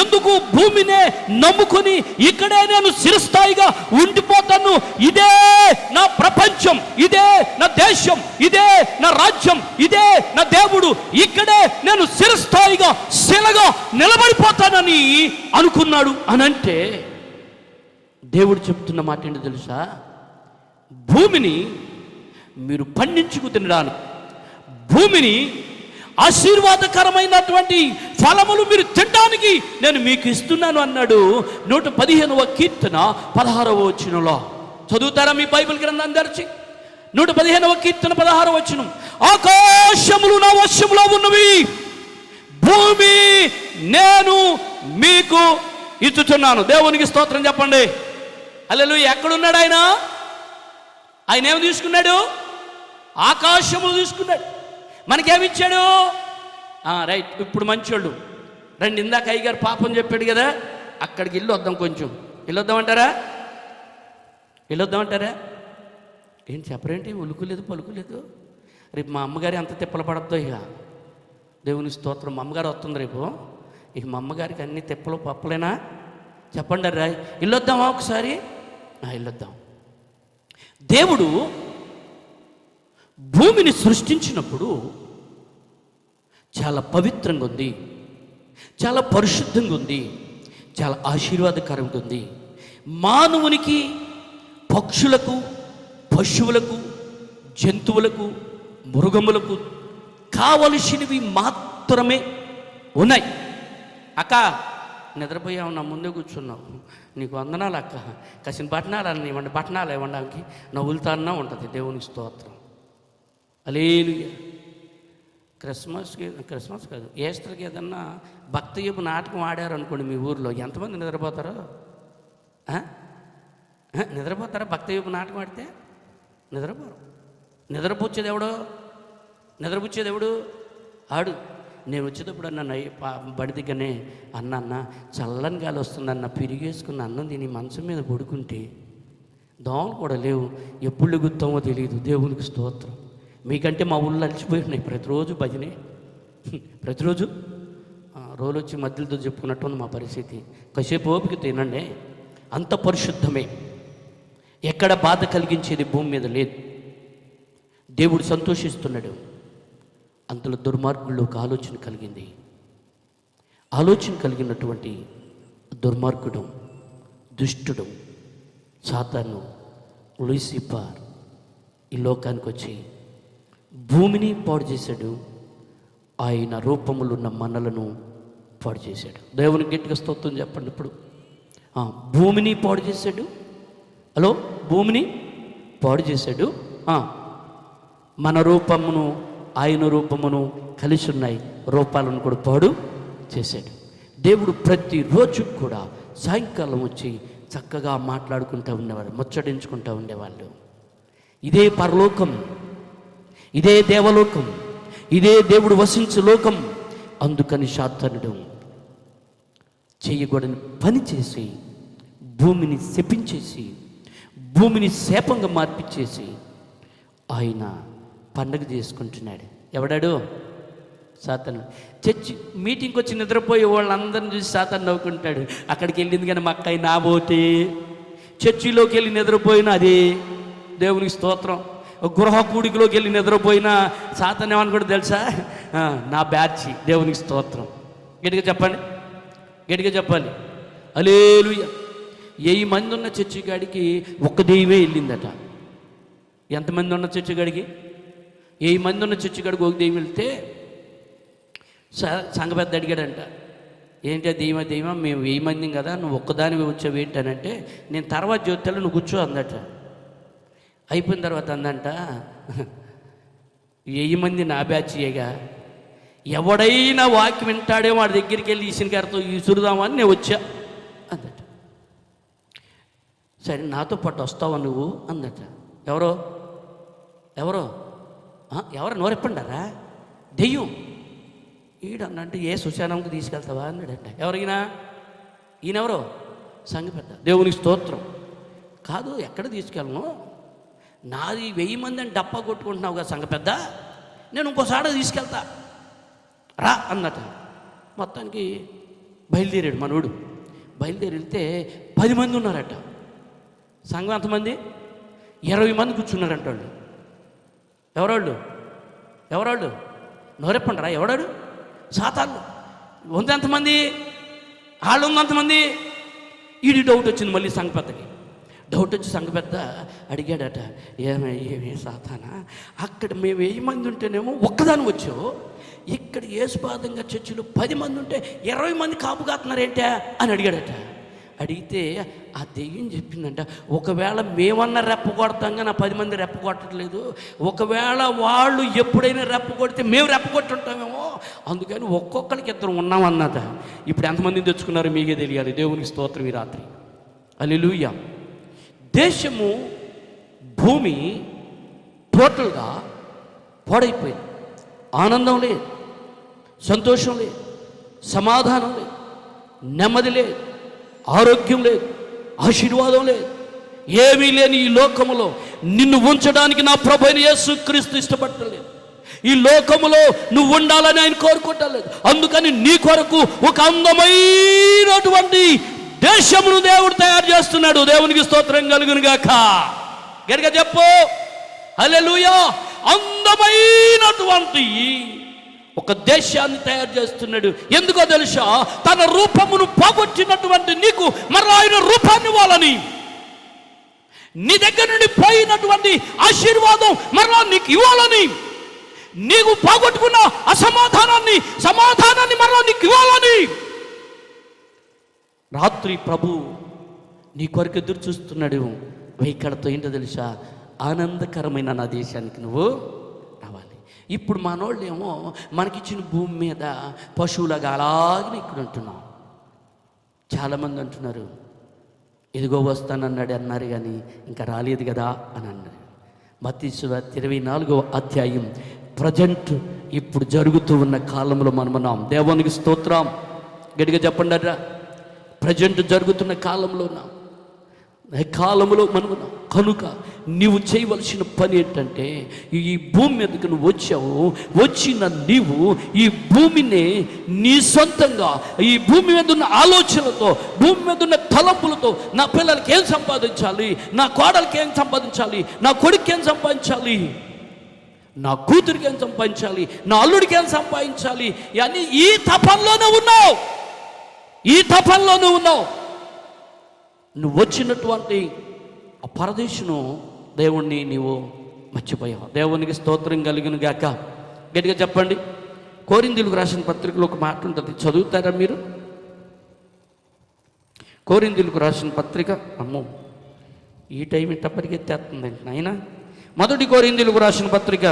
ఎందుకు భూమినే నమ్ముకొని ఇక్కడే నేను చిరస్థాయిగా ఉండిపోతాను, ఇదే నా ప్రపంచం, ఇదే నా దేశం, ఇదే నా రాజ్యం, ఇదే నా దేవుడు, ఇక్కడే నేను చిరస్థాయిగా శిలగా నిలబడిపోతానని అనుకున్నాడు అనంటే దేవుడు చెప్తున్న మాట ఏంటో తెలుసా? భూమిని మీరు పండించుకు తినడానికి, భూమిని ఆశీర్వాదకరమైనటువంటి ఫలములు మీరు తినడానికి నేను మీకు ఇస్తున్నాను అన్నాడు. 115వ కీర్తన 16వ వచనంలో చదువుతారా మీ బైబిల్ గ్రంథాన్ని తెరిచి? 115వ కీర్తన 16వ వచనం, ఆకాశములు నా వశములో ఉన్నవి, భూమి నేను మీకు ఇచ్చుచున్నాను. దేవునికి స్తోత్రం చెప్పండి. హల్లెలూయా. ఎక్కడున్నాడు ఆయన? ఆయన ఏమి తీసుకున్నాడు? ఆకాశములు తీసుకున్నాడు. మనకేమిచ్చాడు? రైట్, ఇప్పుడు మంచోళ్ళు రండి. ఇందాక అయ్యగారు పాపం చెప్పాడు కదా, అక్కడికి ఇల్లు వద్దాం, కొంచెం వెళ్ళొద్దామంటారా? వెళ్ళొద్దామంటారా? ఏంటి చెప్పరేంటి? ఉలుకులేదు పలుకులేదు. రేపు మా అమ్మగారి అంత తిప్పలు పడద్దు. ఇక దేవుని స్తోత్రం, మా అమ్మగారు వస్తుంది రేపు. ఇక మా అమ్మగారికి అన్ని తిప్పలు పప్పలేనా? చెప్పండి రా, వెళ్ళొద్దామా ఒకసారి? వెళ్ళొద్దాం. దేవుడు భూమిని సృష్టించినప్పుడు చాలా పవిత్రంగా ఉంది, చాలా పరిశుద్ధంగా ఉంది, చాలా ఆశీర్వాదకరంగా ఉంది. మానవునికి, పక్షులకు, పశువులకు, జంతువులకు, మృగములకు కావలసినవి మాత్రమే ఉన్నాయి. అక్క నిద్రపోయావు, నా ముందే కూర్చున్నావు, నీకు వందనాలు అక్క, కసిన పట్టణాలు ఇవ్వండి, పట్టణాలు ఇవ్వడానికి నవ్వులుతాన్నా ఉంటుంది. దేవునికి స్తోత్రం. హల్లెలూయా. క్రిస్మస్ కాదు, ఈస్టర్కి ఏదన్నా భక్తియపు నాటకం ఆడారు అనుకోండి మీ ఊర్లో, ఎంతమంది నిద్రపోతారో? నిద్రపోతారా? భక్తియపు నాటకం ఆడితే నిద్రపోరు. నిద్రపుచ్చేది ఎవడు? ఆడు. నేను వచ్చేటప్పుడు అన్న బడి దగ్గరనే అన్న చల్లని గాలి వస్తుందన్న, పిరిగేసుకున్న అన్నం తిని మంచం మీద పడుకుంటే దోమలు కూడా లేవు, ఎప్పుడు లెగుతామో తెలియదు. దేవునికి స్తోత్రం. మీకంటే మా ఊళ్ళో అలసిపోయి ఉన్నాయి. ప్రతిరోజు భజనే, ప్రతిరోజు రోజు వచ్చి మధ్యలతో చెప్పుకున్నట్టు ఉంది మా పరిస్థితి. కాసేపు ఓపిక తినండి, అంత పరిశుద్ధమే. ఎక్కడ బాధ కలిగించేది భూమి మీద లేదు. దేవుడు సంతోషిస్తున్నాడు. అంతలో దుర్మార్గుల్లో ఒక ఆలోచన కలిగింది. ఆలోచన కలిగినటువంటి దుర్మార్గుడు, దుష్టుడు సాతాను, లూసిఫర్ ఈ లోకానికి వచ్చి భూమిని పాడు చేశాడు. ఆయన రూపములు ఉన్న మనలను పాడు చేశాడు. దేవునికి గట్టిగా స్తోత్రం చెప్పండి. ఇప్పుడు భూమిని పాడు చేశాడు. హలో, భూమిని పాడు చేశాడు. మన రూపమును ఆయన రూపమును కలిసి ఉన్నాయి, రూపాలను కూడా పాడు చేశాడు. దేవుడు ప్రతిరోజు కూడా సాయంకాలం వచ్చి చక్కగా మాట్లాడుకుంటూ ఉండేవాడు, ముచ్చటించుకుంటూ ఉండేవాళ్ళు. ఇదే పరలోకం, ఇదే దేవలోకం, ఇదే దేవుడు వసించు లోకం. అందుకని సాతానుడు చేయకూడని పని చేసి భూమిని శపించేసి, భూమిని శాపంగా మార్పిచ్చేసి ఆయన పండగ చేసుకుంటున్నాడు. ఎవడాడు? సాతాను. చర్చి మీటింగ్కి వచ్చి నిద్రపోయే వాళ్ళందరిని చూసి సాతాను నవ్వుకుంటాడు. అక్కడికి వెళ్ళింది కానీ మా అక్కయ్య నా పోతే, చర్చిలోకి వెళ్ళి నిద్రపోయినా అదే. దేవునికి స్తోత్రం. గృహ కూడికలోకి వెళ్ళి నిద్రపోయినా సాతాను ఏమనుకుంటే తెలుసా? నా బ్యాచ్. దేవునికి స్తోత్రం. గట్టిగా చెప్పండి, గట్టిగా చెప్పాలి. హల్లెలూయా. 1000 మంది ఉన్న చర్చి కాడికి ఒక్క దెయ్యమే వెళ్ళిందట. ఎంతమంది ఉన్న చర్చి కాడికి? 1000 మంది ఉన్న చర్చి కాడికి ఒక దెయ్యం వెళ్తే సంఘ పెద్ద అడిగాడంట, ఏంటి దెయ్యమా, మేము 1000 మంది కదా, నువ్వు ఒక్కదానివి వచ్చావు ఏంటనంటే, నేను తర్వాత జ్యోతిలో నువ్వు కూర్చో అందట. అయిపోయిన తర్వాత అందంట, 1000 మంది నా బ్యాచ్యేగా, ఎవడైనా వాక్యం వింటాడే వాడి దగ్గరికి వెళ్ళి ఈశనిగారితో ఈసురుదామని నేను వచ్చా అందట. సరే నాతో పాటు వస్తావా నువ్వు అందట. ఎవరో నోరెప్పండారా? దెయ్యం. ఈడన్నంటే ఏ సుశానంకి తీసుకెళ్తావా అన్నాడంట. ఎవరైనా ఈయనెవరో? సంఘ పెద్ద. దేవునికి స్తోత్రం. కాదు, ఎక్కడ తీసుకెళ్ళను, నాది 1000 మంది అని డప్పా కొట్టుకుంటున్నావు కదా సంఘ పెద్ద, నేను ఇంకోసారి తీసుకెళ్తా రా అన్నట. మొత్తానికి బయలుదేరాడు మనోడు. బయలుదేరి వెళ్తే 10 మంది ఉన్నారట. సంఘం ఎంతమంది? 20 మంది కూర్చున్నారంట వాళ్ళు. ఎవరాళ్ళు? నోరెప్పండరా? ఎవడాడు? సాతాను. ఉంది ఎంతమంది? వాళ్ళు ఉన్నంతమంది. ఈడి డౌట్ వచ్చింది మళ్ళీ సంఘ పెద్దకి. డౌట్ వచ్చి సంఘ పెద్ద అడిగాడట, ఏమే సాతానా, అక్కడ మేము 1000 మంది ఉంటేనేమో ఒక్కదాని వచ్చావు, ఇక్కడ యేసుపాదంగా చర్చిలో 10 మంది ఉంటే 20 మంది కాపు కాస్తున్నారేంటా అని అడిగాడట. అడిగితే ఆ దెయ్యం చెప్పిందంట, ఒకవేళ మేమన్నా రెప్ప కొడతాం కానీ 10 మంది రెప్ప కొట్టట్లేదు, ఒకవేళ వాళ్ళు ఎప్పుడైనా రెప్ప కొడితే మేము రెప్ప కొట్టుంటామేమో, అందుకని ఒక్కొక్కరికి 2 ఉన్నామన్నట. ఇప్పుడు ఎంతమందిని తెచ్చుకున్నారో మీకే తెలియాలి. దేవునికి స్తోత్రం. ఈ రాత్రి హల్లెలూయా. దేశము, భూమి టోటల్గా పాడైపోయింది. ఆనందం లేదు, సంతోషం లేదు, సమాధానం లేదు, నెమ్మది లేదు, ఆరోగ్యం లేదు, ఆశీర్వాదం లేదు, ఏమీ లేని ఈ లోకములో నిన్ను ఉంచడానికి నా ప్రభువైన యేసుక్రీస్తు ఇష్టపడలేదు. ఈ లోకములో నువ్వు ఉండాలని ఆయన కోరుకోవట్లేదు. అందుకని నీ కొరకు ఒక అందమైనటువంటి దేశమును దేవుడు తయారు చేస్తున్నాడు. దేవునికి స్తోత్రం కలుగును గాక. గట్టిగా చెప్పు హల్లెలూయా. అందమైనటువంటి ఒక దేశాన్ని తయారు చేస్తున్నాడు. ఎందుకో తెలుసా? తన రూపమును పోగొట్టినటువంటి నీకు మరో ఆయన రూపాన్ని ఇవ్వాలని, నీ దగ్గర నుండి పోయినటువంటి ఆశీర్వాదం మరలా నీకు ఇవ్వాలని, నీవు పోగొట్టుకున్న అసమాధానాన్ని సమాధానాన్ని మరలా నీకు ఇవ్వాలని రాత్రి ప్రభు నీ కొరకు ఎదురు చూస్తున్నాడు. వైకడతో ఏంటో తెలుసా, ఆనందకరమైన నా దేశానికి నువ్వు రావాలి. ఇప్పుడు మనోళ్ళు ఏమో మనకిచ్చిన భూమి మీద పశువులాగా అలాగే ఇక్కడ ఉంటున్నాం. చాలామంది అంటున్నారు, ఇదిగో వస్తానన్నాడు అన్నారు కానీ ఇంకా రాలేదు కదా అని అన్నారు. మత్తయి సువార్త 24వ అధ్యాయం ప్రజెంట్ ఇప్పుడు జరుగుతూ ఉన్న కాలంలో మనమున్నాం. దేవునికి స్తోత్రం. గట్టిగా చెప్పండి అట్రా. ప్రజెంట్ జరుగుతున్న కాలంలో ఉన్నాం, కాలంలో మనమున్నాం. కనుక నీవు చేయవలసిన పని ఏంటంటే, ఈ భూమి మీదకి నువ్వు వచ్చావు, వచ్చిన నీవు ఈ భూమిని నీ సొంతంగా, ఈ భూమి మీద ఉన్న ఆలోచనలతో, భూమి మీద ఉన్న తలంపులతో, నా పిల్లలకి ఏం సంపాదించాలి, నా కోడలికి ఏం సంపాదించాలి, నా కొడుకు ఏం సంపాదించాలి, నా కూతురికి ఏం సంపాదించాలి, నా అల్లుడికి ఏం సంపాదించాలి అని ఈ తపంలోనే ఉన్నావు. ఈ తపంలోనే ఉన్నావు. నువ్వు వచ్చినటువంటి ఆ పరదేశును దేవుణ్ణి నీవు మర్చిపోయావు. దేవునికి స్తోత్రం కలుగును గాక. గట్టిగా చెప్పండి. కొరింథీయులకు రాసిన పత్రికలో ఒక మాట ఉంటుంది, చదువుతారా మీరు? కొరింథీయులకు రాసిన పత్రిక, అమ్మో ఈ టైం ఇంట పరిగెత్తేస్తుందండి నాయన. మొదటి కొరింథీయులకు రాసిన పత్రిక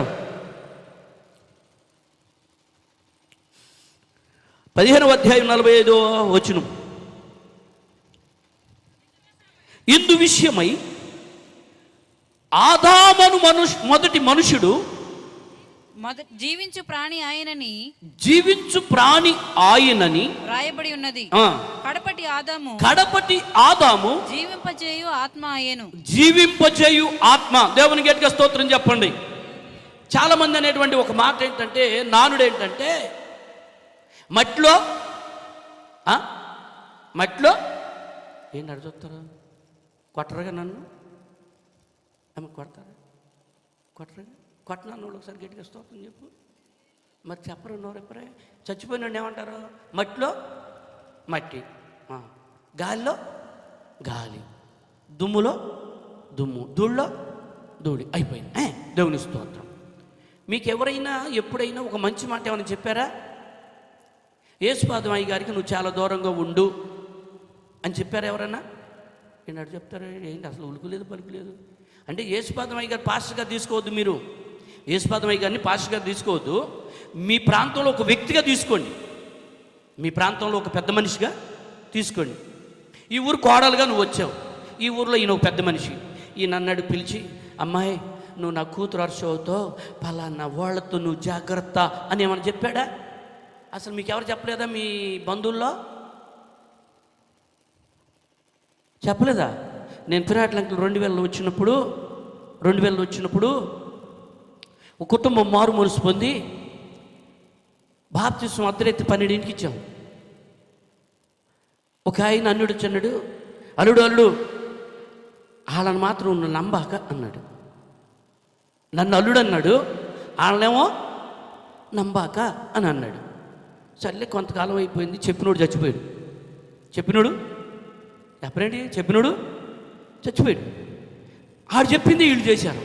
15వ అధ్యాయం 45వ వచనం. ఇందు విషయమై ఆదామను మొదటి మనుషుడు జీవించు ప్రాణి ఆయనని రాయబడి ఉన్నది. కడపటి ఆదాము జీవింపచేయు ఆత్మ. దేవునికి గట్టిగా స్తోత్రం చెప్పండి. చాలా మంది అనేటువంటి ఒక మాట ఏంటంటే, నానుడు ఏంటంటే, మట్లో ఏంటి అడుగుతారు, కొట్టరుగా నన్ను, కొడతారా, కొట్టనా వాళ్ళు ఒకసారి గట్టిగా స్తోత్రం చెప్పు. మరి చెప్పరు, నోరెప్పరే. చచ్చిపోయినాడు ఏమంటారు? మట్టిలో మట్టి, గాలిలో గాలి, దుమ్ములో దుమ్ము, ధూళిలో ధూళి, అయిపోయింది. దేవుని స్తోత్రం. మీకు ఎవరైనా ఎప్పుడైనా ఒక మంచి మాట ఏమైనా చెప్పారా? యేసుపాదం అయ్య గారికి నువ్వు చాలా దూరంగా ఉండు అని చెప్పారా ఎవరన్నా? ఏంటంటే చెప్తారు, ఏంటి అసలు ఉలుకులేదు పలుకులేదు అంటే. యేసుపాదం అయ్య గారు పాస్టర్గా తీసుకోవద్దు. మీరు యేసుపాదం అయ్య గారిని పాస్టర్గా తీసుకోవద్దు. మీ ప్రాంతంలో ఒక వ్యక్తిగా తీసుకోండి, మీ ప్రాంతంలో ఒక పెద్ద మనిషిగా తీసుకోండి. ఈ ఊరు కోడలుగా నువ్వు వచ్చావు, ఈ ఊరిలో ఈయన ఒక పెద్ద మనిషి. ఈయన అన్నాడు పిలిచి, అమ్మాయి నువ్వు నా కూతురు అర్షవుతో పలానా వాళ్ళతో నువ్వు జాగ్రత్త అని ఏమన్నా చెప్పాడా? అసలు మీకు ఎవరు చెప్పలేదా? మీ బంధువుల్లో చెప్పలేదా? నేను పిరాట్లంకలు 2000 వచ్చినప్పుడు ఒక కుటుంబం మారు మనసు పొంది బాప్తిస్మం అర్ధరాత్రి 12ంటికి ఇచ్చాం. ఒక ఆయన అన్నుడు చెన్నడు, అల్లుడు వాళ్ళని మాత్రం నువ్వు నమ్మాక అన్నాడు. నన్ను అల్లుడు అన్నాడు, వాళ్ళనేమో నమ్మాక అని అన్నాడు. సర్లే కొంతకాలం అయిపోయింది, చెప్పినోడు చచ్చిపోయాడు. చెప్పినోడు చచ్చిపోయాడు. ఆడు చెప్పింది వీళ్ళు చేశారు.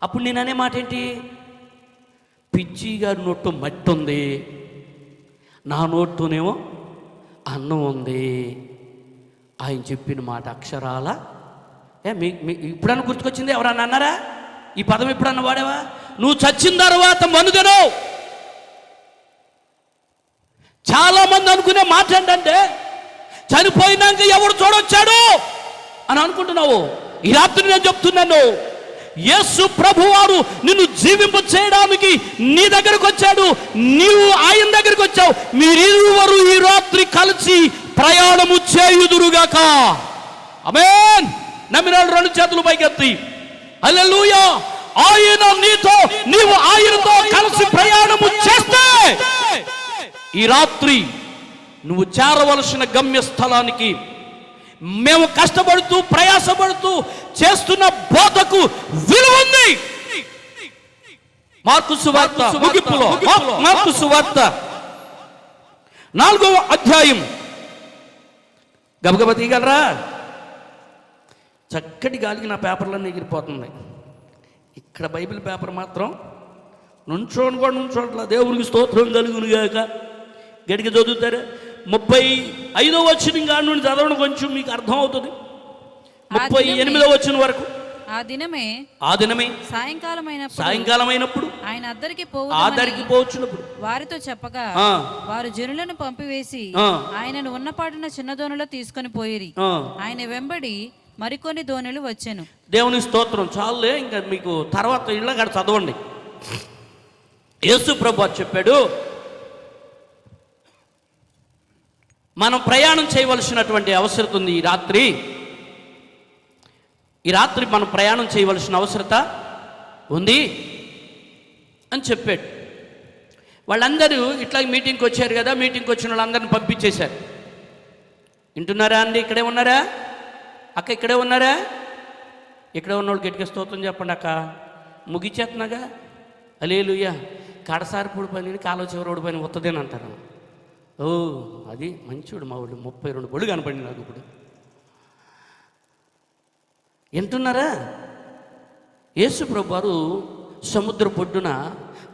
అప్పుడు నేను అనే మాట ఏంటి? పిచ్చి గారి నోట్లో మట్టి ఉంది, నా నోట్లోనేమో అన్నం ఉంది. ఆయన చెప్పిన మాట అక్షరాల ఇప్పుడన్నా గుర్తుకొచ్చింది? ఎవరన్నా అన్నారా ఈ పదం? ఎప్పుడన్నా వాడావా? నువ్వు చచ్చిన తర్వాత మనుగను. చాలా మంది అనుకునే మాట ఏంటంటే, చనిపోయినాక ఎవడు చూడొచ్చాడు అని అనుకుంటున్నావు. ఈ రాత్రి నేను చెప్తున్నాను, యేసు ప్రభువారు నిన్ను జీవింప చేయడానికి నీ దగ్గరకు వచ్చాడు, నీవు ఆయన దగ్గరికి వచ్చావు. మీరిరువురు ఈ రాత్రి కలిసి ప్రయాణము చేయుదురుగాక. ఆమేన్. నమ్మినాడు 2 చేతులు పైకెత్తి హల్లెలూయా. ఆయన నీతో, నీవు ఆయనతో కలిసి ప్రయాణము చేస్తే ఈ రాత్రి నువ్వు చేరవలసిన గమ్యస్థలానికి, మేము కష్టపడుతూ ప్రయాసపడుతూ చేస్తున్న బోధకు విలువ ఉంది. మార్కు సువార్త ముగింపులో, మార్కు సువార్త 4వ అధ్యాయం, గబగబ తీయగలరా? చక్కటి గాలికి నా పేపర్లన్నీ ఎగిరిపోతుంది. ఇక్కడ బైబిల్ పేపర్ మాత్రం నుంచోని కూడా నుంచోట్లా. దేవునికి స్తోత్రం కలుగును గాక. గడికి చదువుతారా 35వ వచనం కాడి నుండి చదవడం కొంచెం మీకు అర్థం అవుతుంది. 38వ వచనం వరకు. ఆ దినమే సాయంకాలమైనప్పుడు ఆయన అద్దరికి పోవచ్చున్నప్పుడు వారితో చెప్పగా వారు జనులను పంపివేసి ఆయనను ఉన్నపాటున చిన్న దోణిలో తీసుకొని పోయిరి. ఆయన వెంబడి మరికొన్ని దోణులు వచ్చెను. దేవుని స్తోత్రం. చాలులే, ఇంకా మీకు తర్వాత ఇళ్ళగాడ చదవండి. యేసు ప్రభువు చెప్పాడు, మనం ప్రయాణం చేయవలసినటువంటి అవసరం ఉంది. ఈ రాత్రి మనం ప్రయాణం చేయవలసిన అవసరత ఉంది అని చెప్పాడు. వాళ్ళందరూ ఇట్లా మీటింగ్కి వచ్చారు కదా, మీటింగ్కి వచ్చిన వాళ్ళందరిని పంపించేశారు. వింటున్నారా అండి? ఇక్కడే ఉన్నారా అక్క? ఇక్కడే ఉన్నారా? ఇక్కడే ఉన్న వాళ్ళు గట్టిగా స్తోత్రం చెప్పండి అక్క. ముగిచేస్తున్నాగా. హల్లెలూయా. కడసారిపూడి పని కాలువ చివరోడి పని వస్తుందని అంటారు. ఓ అది మంచివాడు మా వాళ్ళు. 32 బళ్ళు కనపడింది నాకు ఇప్పుడు. వింటున్నారా? యేసు ప్రభు వారు సముద్ర పొడ్డున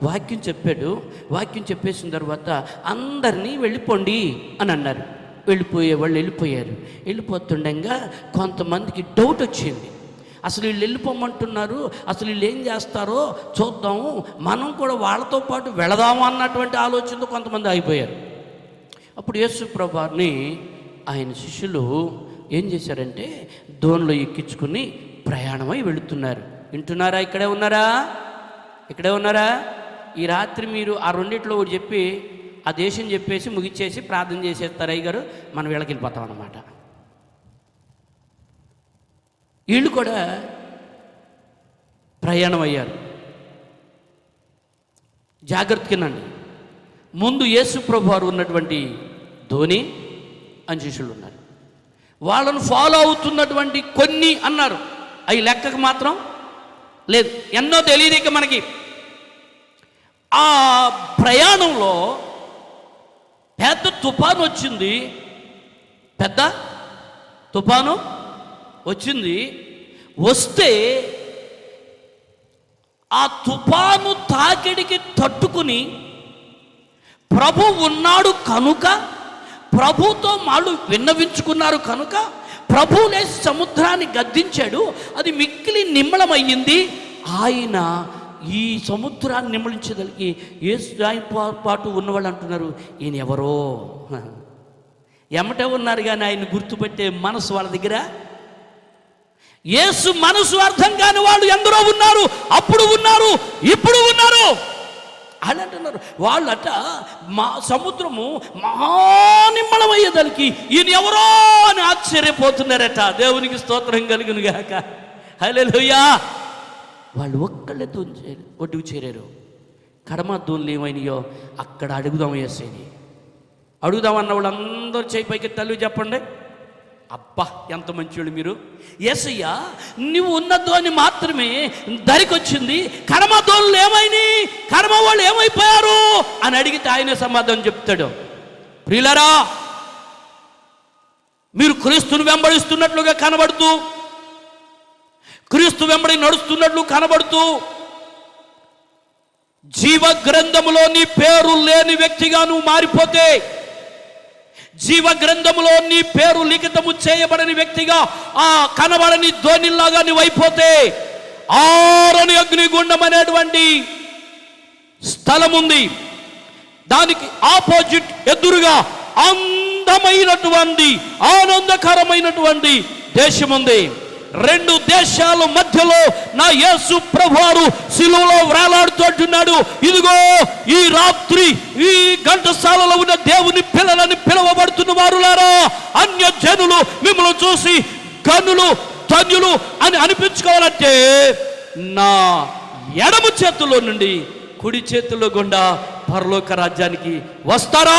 వాక్యం చెప్పాడు. వాక్యం చెప్పేసిన తర్వాత అందరినీ వెళ్ళిపోండి అని అన్నారు. వెళ్ళిపోయేవాళ్ళు వెళ్ళిపోయారు. వెళ్ళిపోతుండగా కొంతమందికి డౌట్ వచ్చింది. అసలు వీళ్ళు వెళ్ళిపోమంటున్నారు, అసలు వీళ్ళు ఏం చేస్తారో చూద్దాము, మనం కూడా వాళ్ళతో పాటు వెళదాము అన్నటువంటి ఆలోచనతో కొంతమంది అయిపోయారు. అప్పుడు యేసు ప్రభు వారిని ఆయన శిష్యులు ఏం చేశారంటే దోణిలో ఎక్కించుకుని ప్రయాణమై వెళుతున్నారు. వింటున్నారా? ఇక్కడే ఉన్నారా? ఇక్కడే ఉన్నారా? ఈ రాత్రి మీరు ఆ రెండిట్లో ఒకటి చెప్పి ఆ దేశం చెప్పేసి ముగిచ్చేసి ప్రార్థన చేసేస్తారు అయ్యగారు, మనం వీళ్ళకి వెళ్ళిపోతాం అన్నమాట. వీళ్ళు కూడా ప్రయాణం అయ్యారు. జాగ్రత్తగానండి. ముందు యేసు ప్రభు వారు ఉన్నటువంటి ధోని అని శిష్యులు ఉన్నారు. వాళ్ళను ఫాలో అవుతున్నటువంటి కొన్ని అన్నారు, అవి లెక్కకు మాత్రం లేదు. ఎన్నో తెలియదు ఇక మనకి. ఆ ప్రయాణంలో పెద్ద తుఫాను వచ్చింది. పెద్ద తుఫాను వచ్చింది. వస్తే ఆ తుఫాను తాకిడికి తట్టుకుని ప్రభు ఉన్నాడు కనుక, ప్రభుతో వాళ్ళు విన్నవించుకున్నారు కనుక ప్రభు లేచి సముద్రాన్ని గద్దించాడు. అది మిక్కిలి నిమ్మళమయ్యింది. ఆయన ఈ సముద్రాన్ని నిమ్మలించగలిగి యేసు పాటు ఉన్నవాళ్ళు అంటున్నారు, ఈయన ఎవరో. ఎమ్మటే ఉన్నారు కానీ ఆయన గుర్తుపెట్టే మనసు వాళ్ళ దగ్గర. యేసు మనసు అర్థం కాని వాళ్ళు ఎందరో ఉన్నారు. అప్పుడు ఉన్నారు, ఇప్పుడు ఉన్నారు. అని అంటున్నారు. వాళ్ళట మా సముద్రము మహానిమ్మళమయ్యేదానికి ఈయన ఎవరో అని ఆశ్చర్యపోతున్నారట. దేవునికి స్తోత్రం కలుగును గాక. హల్లెలూయా. వాళ్ళు ఒక్కళ్ళే ఒడ్డుకు చేరారు. కడమ దూన్లు ఏమైనాయో అక్కడ అడుగుదాం యేసుని. అడుగుదామన్న వాళ్ళందరూ చేయి పైకి తల్లి చెప్పండి. అబ్బా ఎంత మంచివాళ్ళు మీరు. యేసయ్య నువ్వు ఉన్నదో అని మాత్రమే దరికొచ్చింది, కడమ దోళ్ళు ఏమైనాయి, కడమ వాళ్ళు ఏమైపోయారు అని అడిగితే ఆయన సమాధానం చెప్తాడు. ప్రియులారా, మీరు క్రీస్తుని వెంబడిస్తున్నట్లుగా కనబడుతూ, క్రీస్తు వెంబడి నడుస్తున్నట్లు కనబడుతూ, జీవ గ్రంథములో నీ పేరు లేని వ్యక్తిగా నువ్వు మారిపోతే, జీవ గ్రంథములో నీ పేరు లిఖితము చేయబడని వ్యక్తిగా ఆ కనబడని ధోనిలాగా నువ్వు అయిపోతే, ఆరని అగ్నిగుండం అనేటువంటి స్థలం ఉంది. దానికి ఆపోజిట్ ఎదురుగా అందమైనటువంటి ఆనందకరమైనటువంటి దేశం ఉంది. 2 దేశాల మధ్యలో నా యేసు ప్రభువారు శిలువలో వేలాడుతున్నాడు. ఇదిగో ఈ రాత్రి ఈ ఘంటసాలలో ఉన్న దేవుని పిల్లలని పిలువబడుతున్న వారులారా, అన్య జనులు మిమ్మల్ని చూసి గనులు ధన్యులు అని అనిపించుకోవాలంటే నా ఎడమ చేతుల్లో నుండి కుడి చేతుల్లో గుండా పరలోక రాజ్యానికి వస్తారా?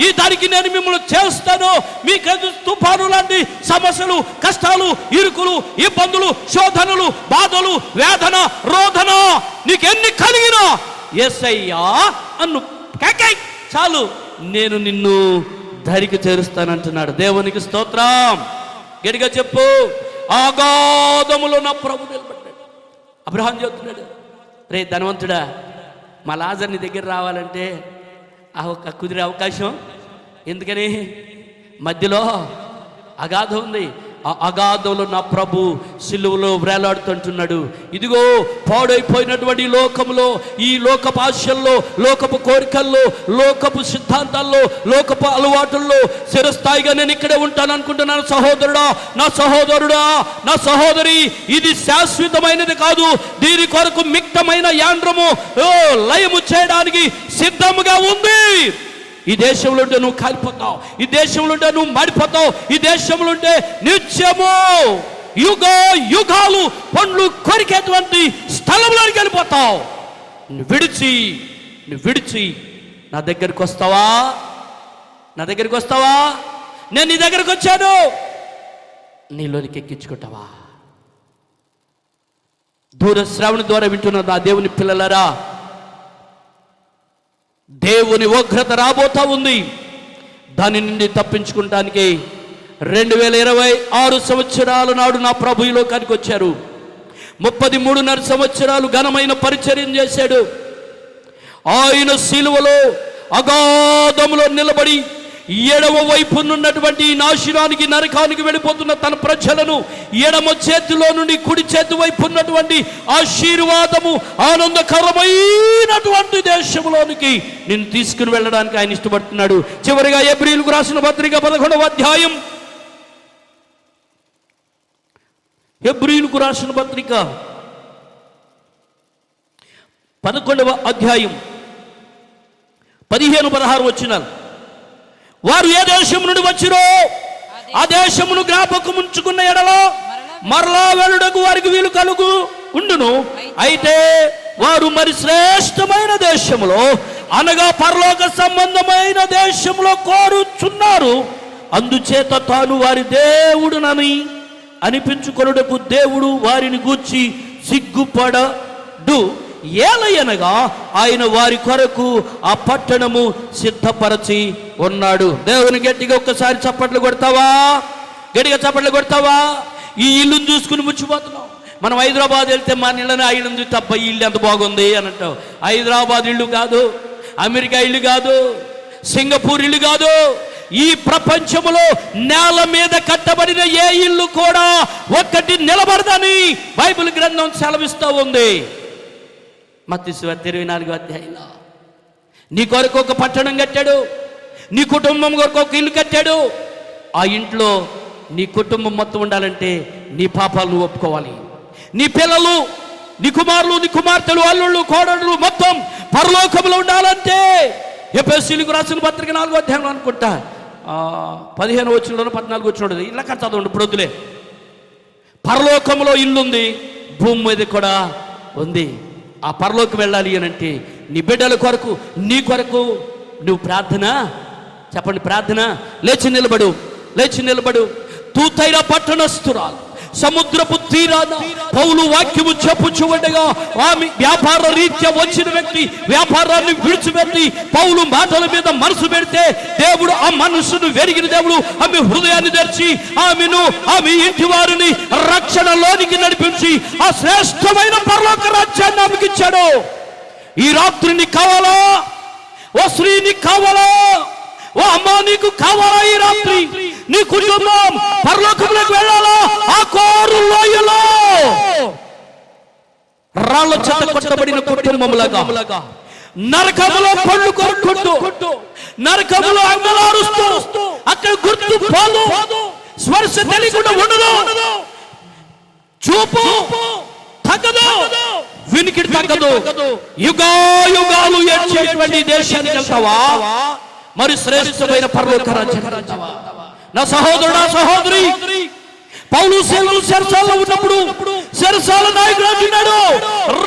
ఈ దానికి నేను మిమ్మల్ని చేస్తాను. మీకు తుఫాను లాంటి సమస్యలు, కష్టాలు, ఇరుకులు, ఇబ్బందులు, శోధనలు, బాధలు, వేదన, రోదన నీకెన్ని కలిగినా యేసయ్యా అన్ను కేకై చాలు, నేను నిన్ను ధరికి చేరుస్తానంటున్నాడు. దేవునికి స్తోత్రం. గట్టిగా చెప్పు. ఆగాధములో నా ప్రభు నిలబడ్డాడు. అబ్రహాం చెప్తున్నాడు, రే ధనవంతుడా, మా లాజర్ నీ దగ్గర రావాలంటే ఒక కుదిరే అవకాశం. ఎందుకని మధ్యలో అగాధం ఉంది. ఆ అగాధంలో నా ప్రభు సిలువలో వేలాడుతుంటున్నాడు. ఇదిగో పాడైపోయినటువంటి లోకంలో, ఈ లోకపు ఆశల్లో, లోకపు కోరికల్లో, లోకపు సిద్ధాంతాల్లో, లోకపు అలవాటుల్లో చిరస్థాయిగా నేను ఇక్కడే ఉంటాను అనుకుంటున్నాను. సహోదరుడా, నా సహోదరుడా, నా సహోదరి, ఇది శాశ్వతమైనది కాదు. దీని కొరకు మిక్తమైన యాంత్రము లయము చేయడానికి సిద్ధముగా ఉంది. ఈ దేశంలో ఉంటే నువ్వు కాలిపోతావు, ఈ దేశంలో ఉంటే నువ్వు మాడిపోతావు, ఈ దేశంలో ఉంటే నిత్యము యుగ యుగాలు పండ్లు కొరికేటువంటి స్థలంలోకి వెళ్ళిపోతావు. నువ్వు విడిచి నా దగ్గరికి వస్తావా? నా దగ్గరికి వస్తావా? నేను నీ దగ్గరికి వచ్చాను, నీలోనికి ఎక్కించుకుంటావా? దూర శ్రావణ ద్వారా వింటున్న నా దేవుని పిల్లలారా, దేవుని ఉగ్రత రాబోతా ఉంది. దాని నుండి తప్పించుకుంటానికి 2026 సంవత్సరాల నాడు నా ప్రభు ఈ లోకానికి వచ్చారు. 33.5 సంవత్సరాలు ఘనమైన పరిచర్యం చేశాడు. ఆయన సిలువలో అగాధములో నిలబడి ఎడమ వైపునున్నటువంటి నాశనానికి, నరకానికి వెళ్ళిపోతున్న తన ప్రజలను ఎడమ చేతిలో నుండి కుడి చేతి వైపు ఉన్నటువంటి ఆశీర్వాదము, ఆనందకరమైనటువంటి దేశంలోనికి నిన్ను తీసుకుని వెళ్ళడానికి ఆయన ఇష్టపడుతున్నాడు. చివరిగా హెబ్రీయులకు రాసిన పత్రిక 11వ అధ్యాయం, హెబ్రీయులకు రాసిన పత్రిక 11వ అధ్యాయం 15-16 వచనాలు. వారు ఏ దేశం నుండి వచ్చిరో ఆ దేశమును జ్ఞాపకం ఉంచుకున్న ఎడలో మరలా వెళ్ళుటకు వారికి వీలు కలుగు ఉండును. అయితే వారు మరి శ్రేష్టమైన దేశములో, అనగా పరలోక సంబంధమైన దేశంలో కోరుచున్నారు. అందుచేత తాను వారి దేవుడునని అనిపించుకొనుటకు దేవుడు వారిని గూర్చి సిగ్గుపడడు. ఏలయనగా ఆయన వారి కొరకు ఆ పట్టణము సిద్ధపరచి ఉన్నాడు. దేవుని గట్టిగా ఒక్కసారి చప్పట్లు కొడతావా? గట్టిగా చప్పట్లు కొడతావా? ఈ ఇల్లును చూసుకుని ముచ్చిపోతున్నావు. మనం హైదరాబాద్ వెళ్తే మన ఇళ్ళని ఆ ఇల్లు తప్ప ఈ ఇల్లు ఎంత బాగుంది అని అంటావు. హైదరాబాద్ ఇల్లు కాదు, అమెరికా ఇల్లు కాదు, సింగపూర్ ఇల్లు కాదు. ఈ ప్రపంచములో నేల మీద కట్టబడిన ఏ ఇల్లు కూడా ఒక్కటి నిలబడదని బైబిల్ గ్రంథం సెలవిస్తూ ఉంది. మత్తయి సువార్త 24వ అధ్యాయంలో నీ కొరకు ఒక పట్టణం కట్టాడు, నీ కుటుంబం కొరకు ఒక ఇల్లు కట్టాడు. ఆ ఇంట్లో నీ కుటుంబం మొత్తం ఉండాలంటే నీ పాపాలు నువ్వు ఒప్పుకోవాలి. నీ పిల్లలు, నీ కుమారులు, నీ కుమార్తెలు, అల్లుళ్ళు, కోడళ్ళు మొత్తం పరలోకంలో ఉండాలంటే ఎఫెసీయులకు రాసిన పత్రిక 4వ అధ్యాయంలో అనుకుంటా 15వ వచనంలో 14వ వచనం ఇలా చదవండి. ఇప్పుడు వద్దులే. పరలోకంలో ఇల్లుంది, భూమి మీద కూడా ఉంది. ఆ పరలోకి వెళ్ళాలి అని అంటే నీ బిడ్డల కొరకు, నీ కొరకు నువ్వు ప్రార్థన చెప్పండి. ప్రార్థన. లేచి నిలబడు. తూతైర పట్టణస్థురాలు సముద్రపు తీరాన పౌలు వాక్యము చెప్పుచు ఉండగా ఆమె వ్యాపార రీత్యా వచ్చిన వ్యక్తి వ్యాపారాన్ని విడిచిపెట్టి పౌలు మాటల మీద మనసు పెడితే దేవుడు ఆ మనసును వెరిగిన దేవుడు ఆమె హృదయాన్ని తెరిచి ఆమె ఇంటి వారిని రక్షణలోనికి నడిపించి ఆ శ్రేష్టమైన పరలోక రాజ్యాన్ని ఆమెకి ఇచ్చాడు. ఈ రాత్రి నీకు కావాలా? ఓ స్త్రీ నీకు కావాలా? ఓ అమ్మా నీకు కావాలా? ఈ రాత్రి నీ కుటుంబం పరలోకంలోకి వెళ్ళాలా? ఆ కోరు లోయలో రాళ్ళ చేత కొట్టబడిన కుటుంబములుగా నరకములో పళ్ళు కొరుకుంటూ, నరకములో అంగలారుస్తూ, అక్కడ గుర్తు పోదు, స్పర్శ తెలియకుండా ఉండదు, చూపు తగ్గదు, వినికిడి తగ్గదు, యుగాలు ఏడ్చేటువంటి దేశానికి వెళ్తావా? మరి శ్రేష్టమైన పరలోక రాజ్యానికి నా సహోదరుడు, నా సహోదరి, పౌలు సేవలు చెరసాలలో ఉన్నప్పుడు చెరసాల నాయకుడు అంటున్నాడు,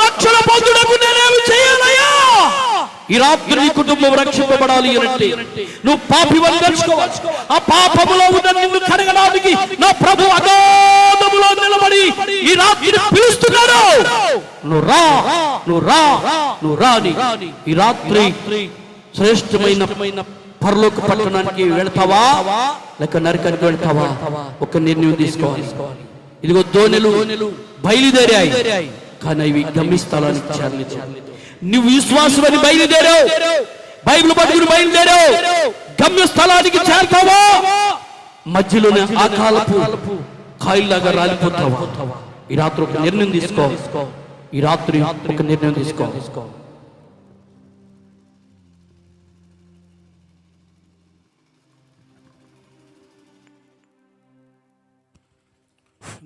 రక్షణ పొందుటకు నేనేమి చేయాలయ్యా? ఈ రాత్రి నీ కుటుంబం రక్షింపబడాలి అంటే నువ్వు పాపివని తెలుసుకోవాలి. ఆ పాపములో ఉన్న నిన్ను కడగడానికి నా ప్రభు అగాధములో నిలబడి ఈ రాత్రి పిలుస్తున్నాడు. నువ్వు రాని ఈ రాత్రి శ్రేష్టమైన పరలోక పట్టణానికి వెళ్తావా లేక నరకానికి వెళ్తావా? ఒక నిర్ణయం తీసుకోవాలి. ఇదిగో దోణెలు బయలుదేరాయి, కానీ ఇవి గమ్యస్థలానికి చేరలేదు. నువ్వు విశ్వాసమని బయలుదేరావు, బైబిల్ పట్టుకుని బయలుదేరావు, గమ్యస్థలానికి చేరుతావా, మధ్యలోనే ఆ కాలపు కాయల్లాగా రాలిపోతావా? ఈ రాత్రి ఒక నిర్ణయం తీసుకో. ఈ రాత్రి ఒక నిర్ణయం తీసుకో.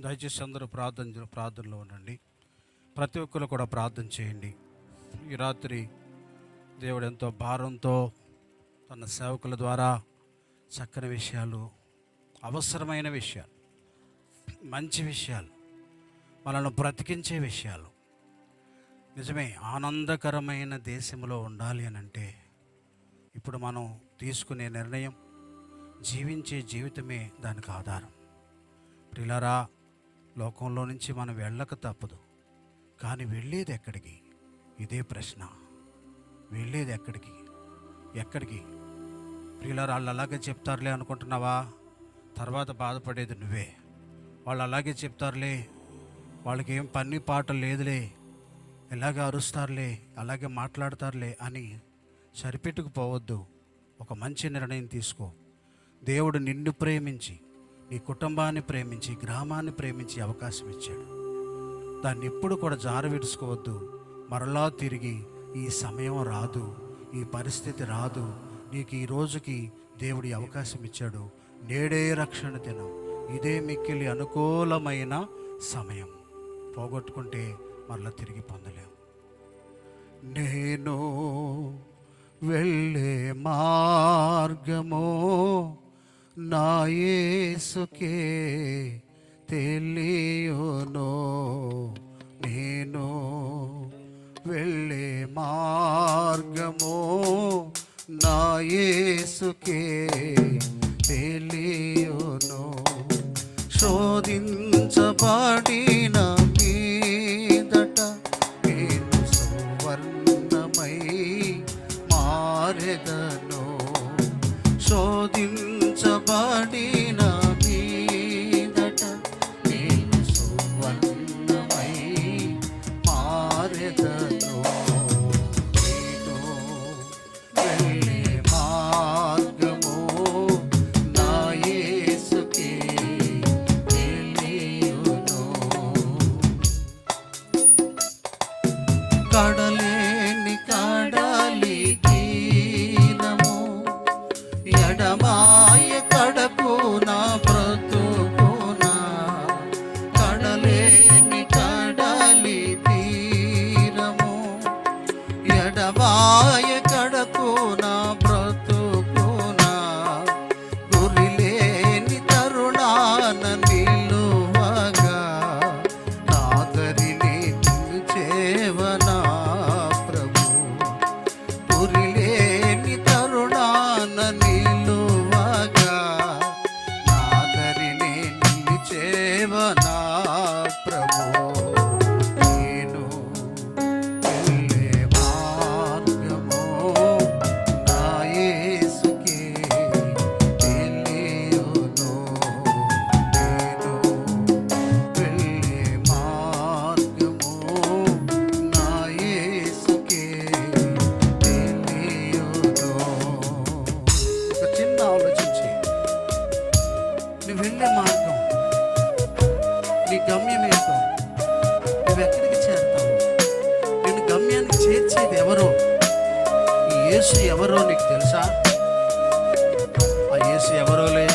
దయచేసి అందరూ ప్రార్థనలో ఉండండి. ప్రతి ఒక్కరు కూడా ప్రార్థన చేయండి. ఈ రాత్రి దేవుడు ఎంతో భారంతో తన సేవకుల ద్వారా చక్కని విషయాలు, అవసరమైన విషయాలు, మంచి విషయాలు, మనల్ని బ్రతికించే విషయాలు, నిజమే ఆనందకరమైన దేశంలో ఉండాలి అని అంటే ఇప్పుడు మనం తీసుకునే నిర్ణయం, జీవించే జీవితమే దానికి ఆధారం. ప్రియులారా, లోకంలో నుంచి మనం వెళ్ళక తప్పదు, కానీ వెళ్ళేది ఎక్కడికి? ఇదే ప్రశ్న. వెళ్ళేది ఎక్కడికి? ఎక్కడికి? ప్రియులారా, వాళ్ళు అలాగే చెప్తారులే అనుకుంటున్నావా? తర్వాత బాధపడేది నువ్వే. వాళ్ళు అలాగే చెప్తారులే, వాళ్ళకి ఏం పని పాట లేదులే, ఇలాగే అరుస్తారులే, అలాగే మాట్లాడతారులే అని సరిపెట్టుకుపోవద్దు. ఒక మంచి నిర్ణయం తీసుకో. దేవుడు నిన్ను ప్రేమించి, నీ కుటుంబాన్ని ప్రేమించి, గ్రామాన్ని ప్రేమించి అవకాశం ఇచ్చాడు. దాన్ని ఎప్పుడు కూడా జారవిడుచుకోవద్దు. మరలా తిరిగి ఈ సమయం రాదు, ఈ పరిస్థితి రాదు. నీకు ఈ రోజుకి దేవుడి అవకాశం ఇచ్చాడు. నేడే రక్షణ దినం, ఇదే మిక్కిలి అనుకూలమైన సమయం. పోగొట్టుకుంటే మరలా తిరిగి పొందలేం. నేను వెళ్ళే మార్గము నా యేసుకే తెలియును. నేను వెళ్ళే మార్గము నా యేసుకే తెలియును. శోధించబడిన మీదట నేను సువర్ణమై మారెదను. శోధించబడిన మీదట నేను సువర్ణమై మారెదను. నేను వెళ్ళే మార్గము నా యేసుకే తెలియును. కడలేని కడలి తీరము ఎడమాయ కడకు నా బ్రతుకునా. కడలేని కడలి తీరము ఎడమాయ కడకు నా బ్రతుకునా. గురిలేని తరుణాన నిలువగా నాదరిని నిలిచేవనా ప్రభు. గురిలేని తరుణాన నిలువగా నాదరిని నిలిచేవనా ప్రభు. నేను వెళ్ళే మార్గము నా యేసుకే తెలియును. నేను వెళ్ళే మార్గము నా యేసుకే తెలియును. ఒక చిన్న ఆలోచించి, నువ్వు వెళ్ళే మార్గం, నీ గమ్యం ఏంటో, నువ్వెక్కడికి చేరుతావు, నేను గమ్యానికి చేర్చేది ఎవరో, ఈ యేసు ఎవరో నీకు తెలుసా? ఆ యేసు ఎవరోలే,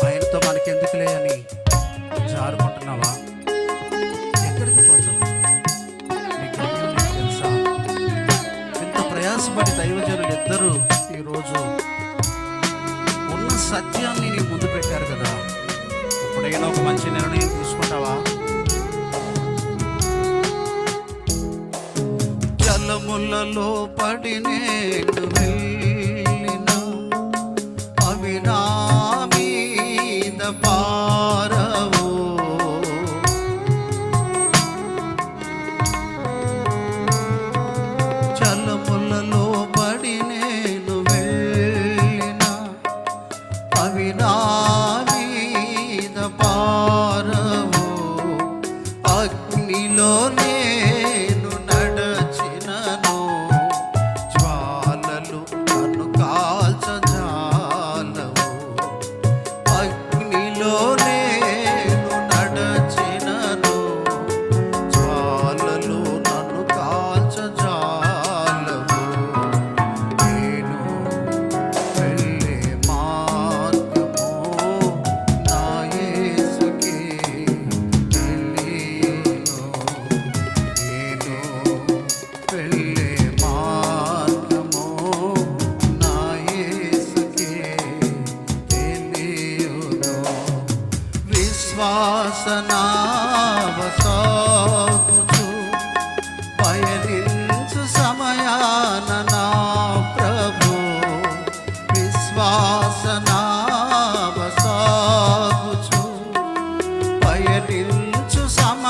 ఆయనతో మనకెందుకులే అని జారుకుంటున్నావా? ఎక్కడికి పోతావు? నీ గమ్యం నీకు తెలుసా? ఎంత ప్రయాసపడి దైవజనులు ఇద్దరు ఈరోజు ఉన్న సత్యాన్ని నీ ముందు పెట్టారు కదా. ఎప్పుడైనా ఒక మంచి నిర్ణయం తీసుకుంటావా? జలములలో పడి నేను వెళ్ళినా అవి నా మీద పారవు. జలములలో పడి నేను వెళ్ళినా అవి నా మీద పారవు. అగ్నిలో నేను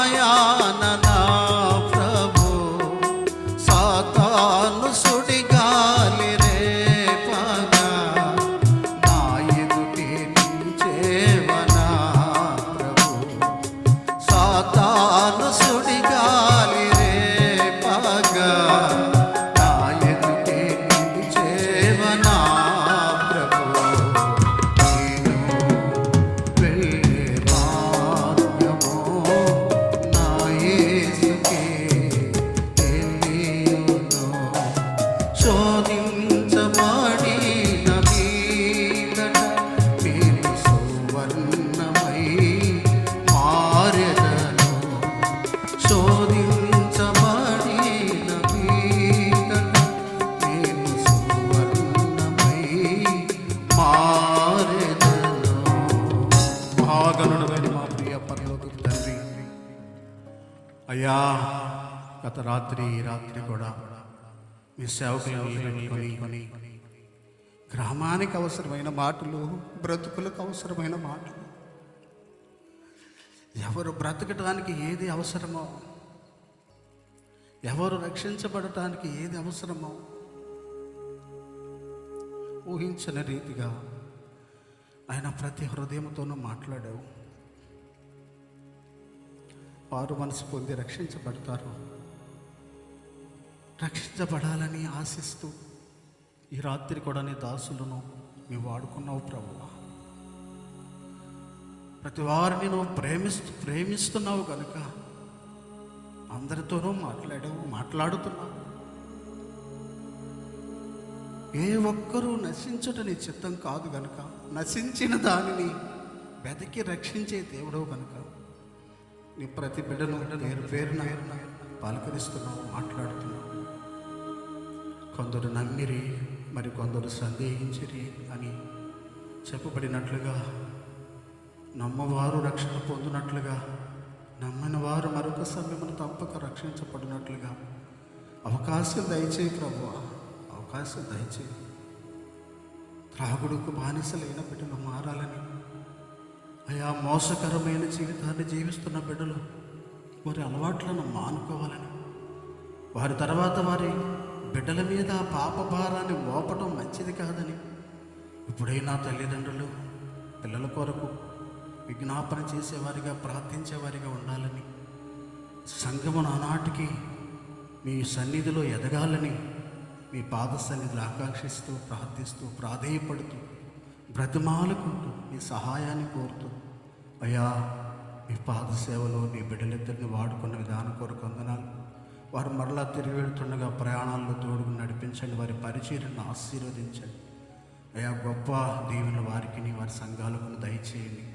సమయాన నా ప్రభు సాతాను సుడిగాలి రేపగా నా ఎదుటే నిలిచేవనా ప్రభు సాతాను సుడిగాలి రేపగా నా ఎదుటే నిలిచేవనా ప్రభు నేను వెళ్ళే భాగ్యము నా యేసుకే తెలియును శోధించబడిన మీదట మీరు సువర్ణమై మారెదను శోధించబడిన మీదట నేను సువర్ణమై మారెదను. మహాగణుడైన మా ప్రియ పరలోకపు తండ్రి, అయ్యా గత రాత్రి ఈ రాత్రి కూడా మీ సేవకులను నిలబెట్టుకొని గ్రామానికి అవసరమైన మాటలు, బ్రతుకులకు అవసరమైన మాటలు, ఎవరు బ్రతకటానికి ఏది అవసరమో, ఎవరు రక్షించబడటానికి ఏది అవసరమో ఊహించని రీతిగా ఆయన ప్రతి హృదయంతోనూ మాట్లాడావు. వారు మనసు పొంది రక్షించబడతారు. రక్షించబడాలని ఆశిస్తూ ఈ రాత్రి కూడా నీ దాసులను నీవు వాడుకున్నావు ప్రభువా. ప్రతి వారిని నువ్వు ప్రేమిస్తున్నావు కనుక అందరితోనూ మాట్లాడుతున్నావు. ఏ ఒక్కరూ నశించుట నీ చిత్తం కాదు గనుక, నశించిన దానిని వెతికి రక్షించే దేవుడవు కనుక నీ ప్రతి బిడ్డను పేరు పేరున పలకరిస్తున్నావు, మాట్లాడుతున్నావు. కొందరు నమ్మిరి, మరి కొందరు సందేహించిరి అని చెప్పబడినట్లుగా, నమ్మవారు రక్షణ పొందినట్లుగా, నమ్మని వారు మరొక సమయమును తప్పక రక్షించబడినట్లుగా అవకాశం దయచేయి ప్రభువా, అవకాశం దయచేయి. త్రాగుడుకు బానిసలైన బిడ్డలు మారాలని, అయా మోసకరమైన జీవితాన్ని జీవిస్తున్న బిడ్డలు వారి అలవాట్లను మానుకోవాలని, వారి తర్వాత వారి బిడ్డల మీద పాప భారాన్ని మోపడం మంచిది కాదని ఇప్పుడైనా తల్లిదండ్రులు పిల్లల కొరకు విజ్ఞాపన చేసేవారిగా, ప్రార్థించేవారిగా ఉండాలని, సంఘమును ఆనాటికి మీ సన్నిధిలో ఎదగాలని మీ పాద సన్నిధిలో ఆకాంక్షిస్తూ, ప్రార్థిస్తూ, ప్రాధేయపడుతూ, బ్రతిమాలుకుంటూ మీ సహాయాన్ని కోరుతూ, అయ్యా మీ పాద సేవలో నీ బిడ్డలిద్దరిని వాడుకున్న విధానం కొరకు వందనాలు. వారు మరలా తిరిగి వెళ్తుండగా ప్రయాణాల్లో తోడుకు నడిపించండి, వారి పరిచర్యను ఆశీర్వదించండి. అయ్యా గొప్ప దీవెనలు వారికి, వారి సంఘాలకు దయచేయండి.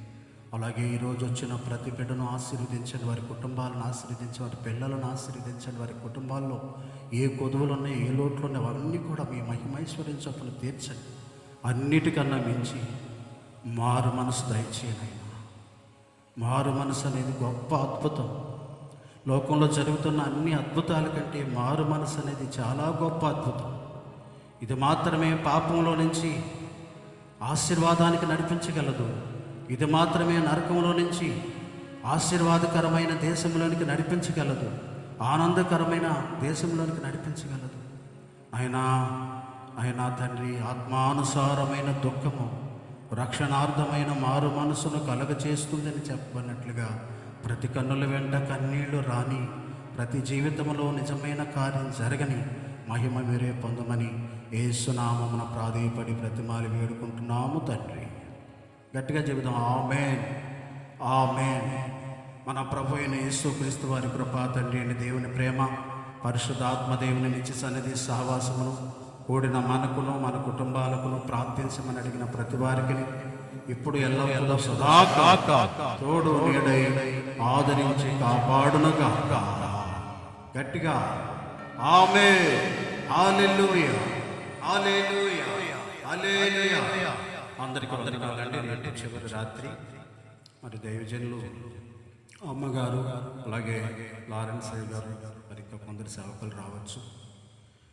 అలాగే ఈరోజు వచ్చిన ప్రతి బిడ్డను ఆశీర్వదించండి, వారి కుటుంబాలను ఆశీర్వదించండి, వారి పిల్లలను ఆశీర్వదించండి. వారి కుటుంబాల్లో ఏ కొదువులు ఉన్నాయో, ఏ లోట్లు ఉన్నాయో అవన్నీ కూడా మీ మహిమైశ్వర్యం చొప్పున తీర్చండి. అన్నిటికన్నా మించి మారు మనసు దయచేయండి. మారు మనసు అనేది గొప్ప అద్భుతం. లోకంలో జరుగుతున్న అన్ని అద్భుతాల కంటే మారు మనసు అనేది చాలా గొప్ప అద్భుతం. ఇది మాత్రమే పాపంలో నుంచి ఆశీర్వాదానికి నడిపించగలదు. ఇది మాత్రమే నరకంలో నుంచి ఆశీర్వాదకరమైన దేశంలోనికి నడిపించగలదు, ఆనందకరమైన దేశంలోనికి నడిపించగలదు. ఆయన తండ్రి ఆత్మానుసారమైన దుఃఖము రక్షణార్థమైన మారు మనసును కలగచేస్తుందని చెప్పబడినట్లుగా ప్రతి కన్నుల వెంట కన్నీళ్లు రాని, ప్రతి జీవితంలో నిజమైన కార్యం జరగని మహిమ మీరే పొందమని యేసునామమున ప్రాధేయపడి బ్రతిమాలి వేడుకుంటున్నాము తండ్రి. గట్టిగా చెబుదాం, ఆమేన్, ఆమేన్. మన ప్రభు అయిన యేసుక్రీస్తు వారి కృపా, తండ్రి అయిన దేవుని ప్రేమ, పరిశుద్ధాత్మ దేవుని నిత్య సన్నిధి సహవాసమును కూడిన మనకును మన కుటుంబాలకును ప్రార్థించమని అడిగిన ప్రతి వారికి ఇప్పుడు ఎల్ల సదా తోడు నీడై ఆదరించి కాపాడునుగా. గట్టిగా ఆమేన్, హల్లెలూయా, హల్లెలూయా, హల్లెలూయా. అందరికీ వందనాలండి. రేపు చివరి రాత్రి మరి దైవజనులు అమ్మగారు, అలాగే లారెన్స్ అయ్య గారు, మరి ఇంకా కొందరు సేవకులు రావచ్చు.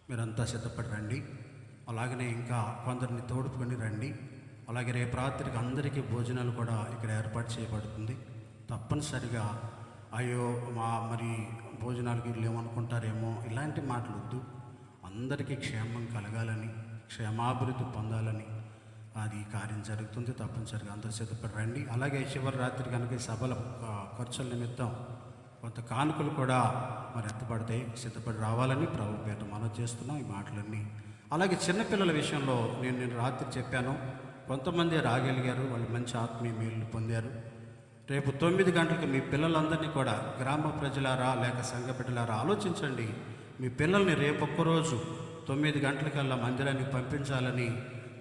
మీరంతా సిద్ధపడి రండి. అలాగనే ఇంకా కొందరిని తోడుకొని రండి. అలాగే రేపు రాత్రికి అందరికీ భోజనాలు కూడా ఇక్కడ ఏర్పాటు చేయబడుతుంది. తప్పనిసరిగా అయ్యో మరి భోజనాలకి వీళ్ళు ఏమనుకుంటారేమో ఇలాంటి మాటలు వద్దు. అందరికీ క్షేమం కలగాలని, క్షేమాభివృద్ధి పొందాలని అది కార్యం జరుగుతుంది. తప్పనిసరిగా అందరూ సిద్ధపడి రండి. అలాగే శివరాత్రి కనుక ఈ సభల ఖర్చుల నిమిత్తం కొంత కానుకలు కూడా మరి ఎత్తపడతాయి. సిద్ధపడి రావాలని ప్రభు పేట మనం చేస్తున్నాం ఈ మాటలన్నీ. అలాగే చిన్నపిల్లల విషయంలో నేను రాత్రి చెప్పాను, కొంతమంది రాగలిగారు, వాళ్ళు మంచి ఆత్మీయ మేలు పొందారు. రేపు 9 గంటలకు మీ పిల్లలందరినీ కూడా గ్రామ ప్రజలారా లేక సంఘ బిడ్డలారా ఆలోచించండి. మీ పిల్లల్ని రేపు ఒక్కరోజు 9 గంటలకల్లా మందిరానికి పంపించాలని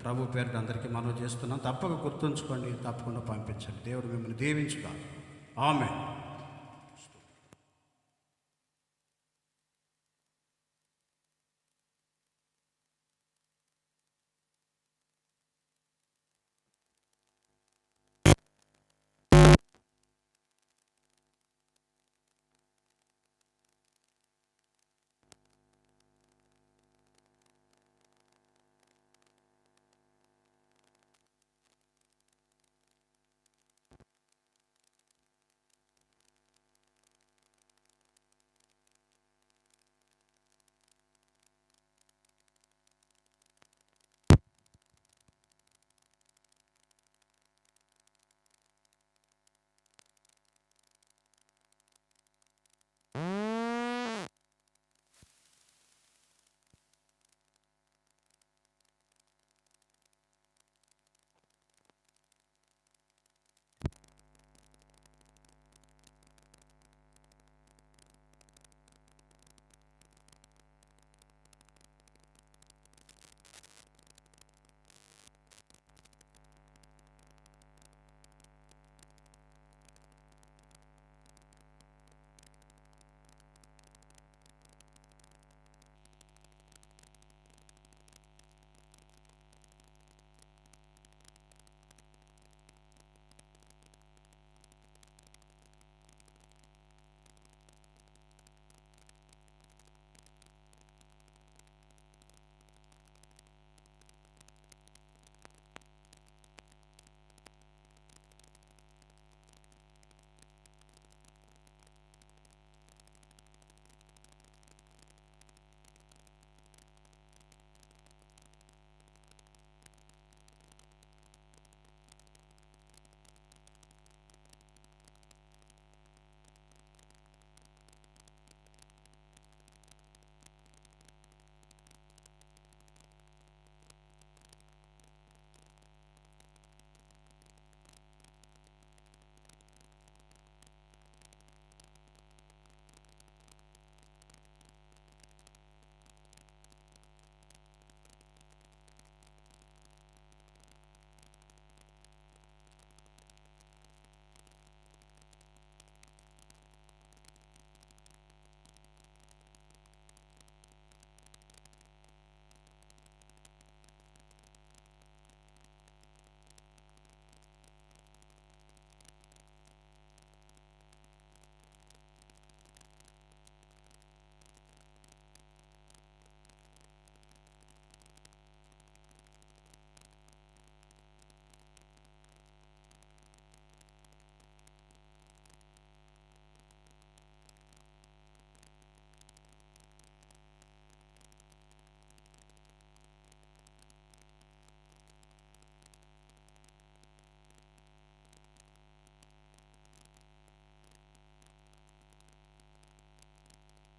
ప్రభు పేరుట అందరికీ మనవి చేస్తున్నాం. తప్పక గుర్తుంచుకోండి, తప్పకుండా పంపించండి. దేవుడు మిమ్మల్ని దీవించుగా. ఆమేన్.